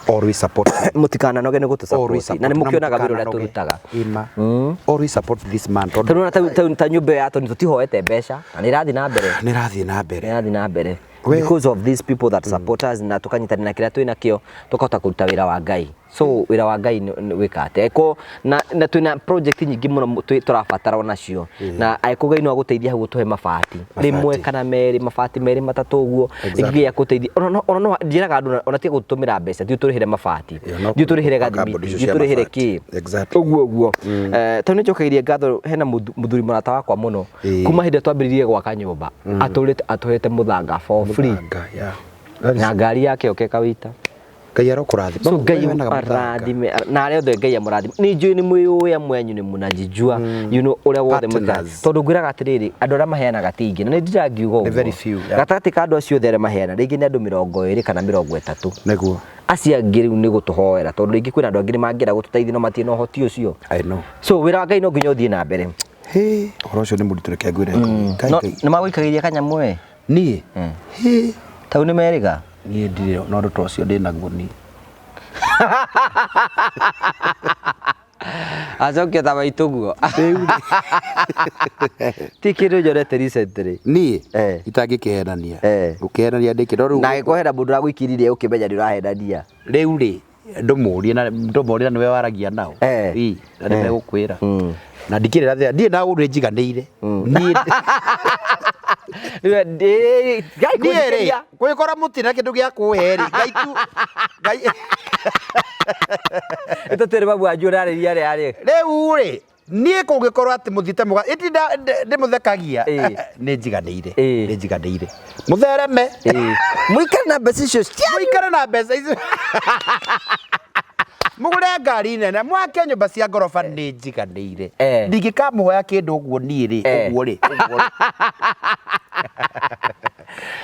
always support mutikana noge nĩ gũtũsupport na nĩ mũkĩonaga wĩra ũrĩa tũrutaga always support this man ta nyũmba yato nĩ tũtihoete mbeca na nĩ irathiĩ na mbere because of these people that support us na tukanyitana na kĩrĩa twĩna kĩo tukahota kũruta wĩra wa Ngai so wĩra wa Ngai wĩkate eko na twĩna project nyingĩ mũno tũrabatara nacio na aiko Ngai no agũteithia hau gũtũhe mabati rĩmwe kana merĩ mabati merĩ matatũ ũguo ingĩ ya gũteithia ona no njĩraga andũ ona tiga gũtũmĩra mbeca thiĩ tũrĩhĩre mabati thiĩ tũrĩhĩre gathimiti thiĩ tũrĩhĩre kĩ ũguo tondũ nĩ njokeirie ngatho hena mũthuri mũrata wakwa mũno kuma hĩndĩ twambĩrĩirie gwaka nyũmba atũrĩte mũthanga for free na ngari yake okeka wita Ngai arokũrathima so Ngai arathime na arĩa othe Ngai amũrathime nĩ njũĩ nĩ mwĩũĩ mwenyu nĩ mũnanjijua you know ũrĩa wothe mũtara tondũ ngwĩraga atĩrĩrĩ andũ arĩa maheanaga ti aingĩ na nĩ ndirangiuga ũguo gatagatĩ ka andũ acio othe arĩa maheana rĩngĩ nĩ andũ 20 kana 30 nĩguo acio angĩ rĩu nĩ gũtũhoera tondũ rĩngĩ kwĩna andũ angĩ nĩ mangĩenda gũtũteithia no matirĩ na ũhoti ũcio I know so wĩra wa Ngai no nginya ũthiĩ na mbere ũhoro ũcio nĩ mũritũ reke ngwĩre nĩ magũikagĩria kanyamũ niĩ tau nĩ merĩga niĩ ndirĩ na ũndũ ta ũcio ndĩ naguo niĩ acokio ta maitũ guo ti kĩndũ nyorete recently niĩ itangĩkĩhenania ũkĩhenania ndĩkĩ no rĩu na gĩkũhera mũndũ ũragũikiririe ũkĩmenya nĩ ũrahenania rĩu rĩ ndũmũrie na nĩwe waragia nao na nĩmegũkwĩra na ndikĩrĩra ndiĩ na ũndũ njiganĩire niĩ kwĩkora mũtĩ kĩndũ gĩa kũheri Ngai tũtirĩ babu anjũ rarĩria rĩarĩ rĩu rĩ niĩ kũngĩkorwo atĩ mũthite mũga ĩti ndĩmũthekagia nĩ njiganĩire mũthereme mũikare na mbeca icio mũgũre ngari nene mwake nyũmba cia ngoroba nĩ njiganĩire ndingĩkamũhoya kĩndũ ũguo niĩ rĩ ũguo rĩ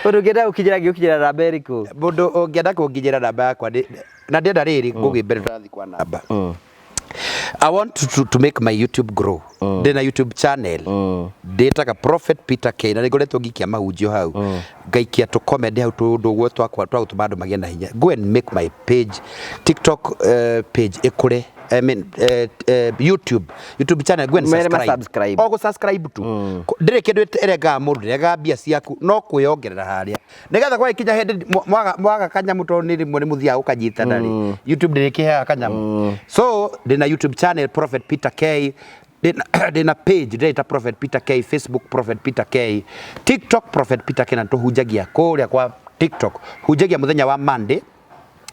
mũndũ ũngĩenda gũkinyĩra namba ĩrĩkũ mũndũ ũngĩenda kũnginyĩra namba yakwa na ndĩenda rĩrĩ ngũgĩ mbere tũrathiĩ kwa namba I want to make my YouTube grow. Ndĩna YouTube channel. Ndĩtaga Prophet Peter K. Na nĩngoretwo ngĩikia mahunjio hau. Ngaikia tu comment hau tũndũ ũguo twa gũtũma andũ magĩe na hinya. Go and make my page, TikTok page ĩkũre. I mean YouTube channel go and subscribe. O subscribe tu. Ndĩrĩ kĩndũ ĩrengaga mũndũ ĩrengaga mbia ciaku no kwĩongerera harĩa. Nĩgetha kwa ikinya hĩndĩ mwaga kanyamũ tondũ nĩ rĩmwe nĩ mũthiaga ũkanyitana rĩ. YouTube ndĩrĩkĩheaga kanyamũ. So ndĩna YouTube channel Prophet Peter K. Ndĩna page ndĩreta Prophet Peter K, Facebook Prophet Peter K, TikTok Prophet Peter K, na tũhunjagia kũrĩa kwa TikTok. Hunjagia mũthenya wa Monday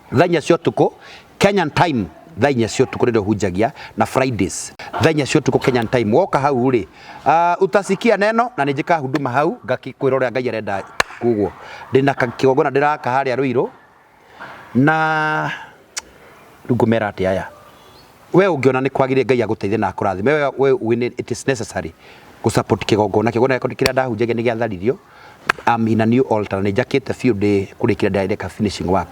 thaa 4 cia ũtukũ Kenyan time. Thaa 4 cia ũtukũ nĩrĩo hunjagia na Fridays thaa 4 cia ũtukũ Kenyan time. Woka hau rĩ utasikia neno na nĩnjĩka huduma hau ngakwĩra ũrĩa Ngai arenda kuguo. Ndĩna kĩgongona ndĩraka harĩa Rũirũ na ngũmera atĩ aya we ungiona ni kwagire Ngai aguteithie na akurathime we it is necessary go support kigongona kira ndahunjagia ni giatharirio in a new altar ni jakete field kurikira direct finishing work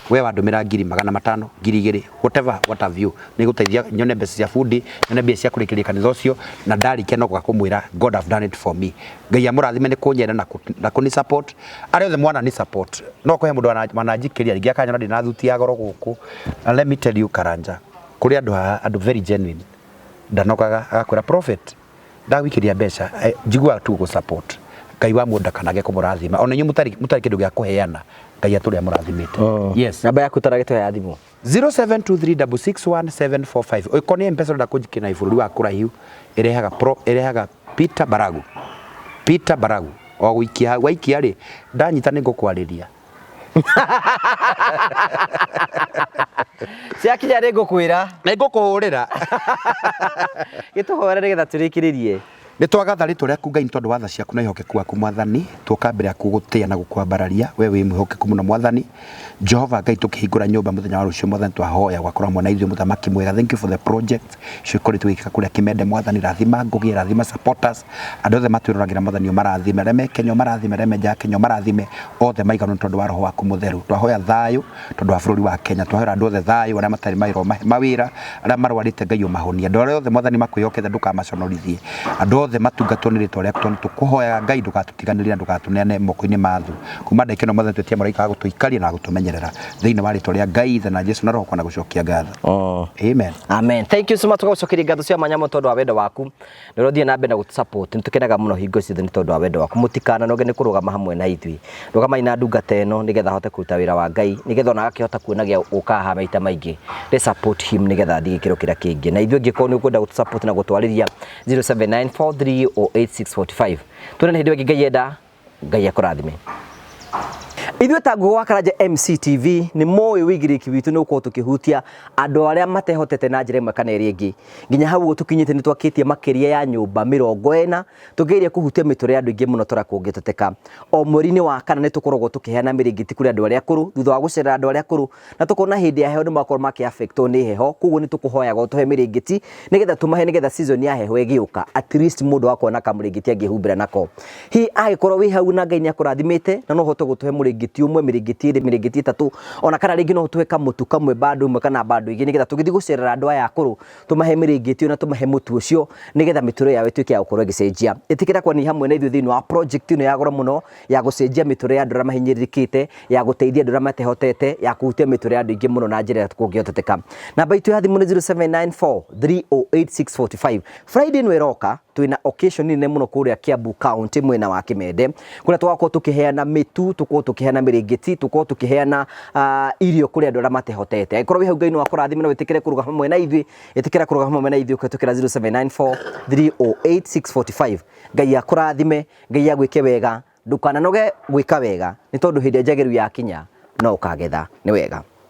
we wandumira 500 2,000 what have you ni guteithia nyone mbeca cia fundi nyone mbeca cia kurikiria kanitha ucio na ndarikia no kumwira God have done it for me Ngai amurathime ni kunyera na kuni support ari othe mwana ni support no ko he mundu manajikiria ringi akanyona ndi na thuti ya goro guku and let me tell you Karanja kuri andu very genuine ndanokaga agakwira prophet ndawikiria mbeca njigua tu go support Ngai wa mundu kanage kumurathima ona nyu mutari kindu gya kuheana Ngai aturi amurathimite yes namba yaku taragete ya thimu 0723661745 ukoni mpesa ndakujikina ifururi wa kuraihu irehaga Peter Baragu o wikia ri ndanyita ni ngukwariria cia kinya ri ngukwira na ngukuhurira gituhora nigetha turikiririe ni twagatha ritwa riaku Ngai tondu watha ciaku na ihokeku waku mwathani tuoka mbere yaku gutia na gukwambararia we wi mwihokeku muno mwathani Jehova Ngai tukihingura nyumba muthenya wa rucio mwathani twahoya gwakorwo mwana ithuĩ muthamaki mwega thank you for the project cukuri twikika kuria Kimende mwathani rathima ngugi rathima supporters andu othe matwiruragira mwathani marathime reme Kenya marathime reme ja Kenya marathime othe maiganu tondu wa roho waku mutheru twahoya thayu tondu wa bururi wa Kenya twahoya andu othe thayu aria matari mairo mawira aria marwarite Ngai umahonia andu othe mwathani makwiyokethe ndukamaconorithie andu othe matungatwo ni ritwa riaku tondu tukuhoya Ngai ndugatutiganiria ndugatuneane moko-ini mathu kuma ndekeno mwathani twetia maraika gutuikaria na gutumenyerera thiini wa ritwa ria Ngai na Jesu na roho kwa gucokia ngatho amen thank you so much gucokeria ngatho cia manyamo tondu wa wendo waku nirothie na mbere na gutusupport nitukenaga muno hingo ciothe ni tondu wa wendo waku mutikana noge ni kurugama hamwe na ithui rugamai na ndungata eno nigetha hote kuruta wira wa Ngai nigetha ona akihota kuonagia ukaha maita maingi re support him nigetha thigi kiro kira kingi na ithui ngiko ni ukwenda gutusupport na gutwariria 0794308645 turene hindi wengi Ngai enda Ngai akurathime Ithuĩ ta Ngugi wa Karanja MCTV ni moyo wigiriki witu ni uko tukihutia andu aria matehotete na njira imwe kana iri ingi nginya hau tukinyite ni twakitie makiria ya nyumba 40 tugeria kuhutia mitore andu ingi muno tora kungituteka o mweri-ini wa kana ni tukoragwo tukiheana miringiti kuri andu aria akuru thutha wa gucerera andu aria akuru na tukona hindi ya heho ni makorwo maki affectwo ni heho kuguo ni tukuhoyaga tuhe miringiti nigetha tumahe nigetha season ya heho igiuka at least mundu akona kamuringiti angihumbira nako hi agikorwo wi hau na Ngai ni akurathimite na no hote gutuhe muringiti umwe miringiti 3 ona kana ringi no tuweka mutu kamwe bado umwe kana bado ingi nigetha tugithi gucerera andu aya akuru tumahe miringiti ona tumahe mutu ucio nigetha mituro yawe tuike ya gukorwo gicenjia itikira kwa ni hamwe na ithu thini wa project ino ya goro muno ya gucenjia mituro ya andu aria mahinyirikite ya guteithia andu aria matehotete ya kuhutia mituro ya andu ingi muno na njira ya kungihoteka namba itu ya thimu ni 0794308645 Friday no eroka twina occasion nene muno kuria Kiambu County mwena wa Kimende kuria twako tukiheana mitu tuko tukiheana miringiti tuko tukiheana irio kuria andu aria matehotete ikorwo wi hau Ngai no akurathime na witikire kuruga hamwe na ithui itikira kuruga hamwe na ithui ukatukira 0794308645 Ngai akurathime Ngai agwike wega ndukana noge gwika wega ni tondu hindi njageru ya kinya no ukagetha ni wega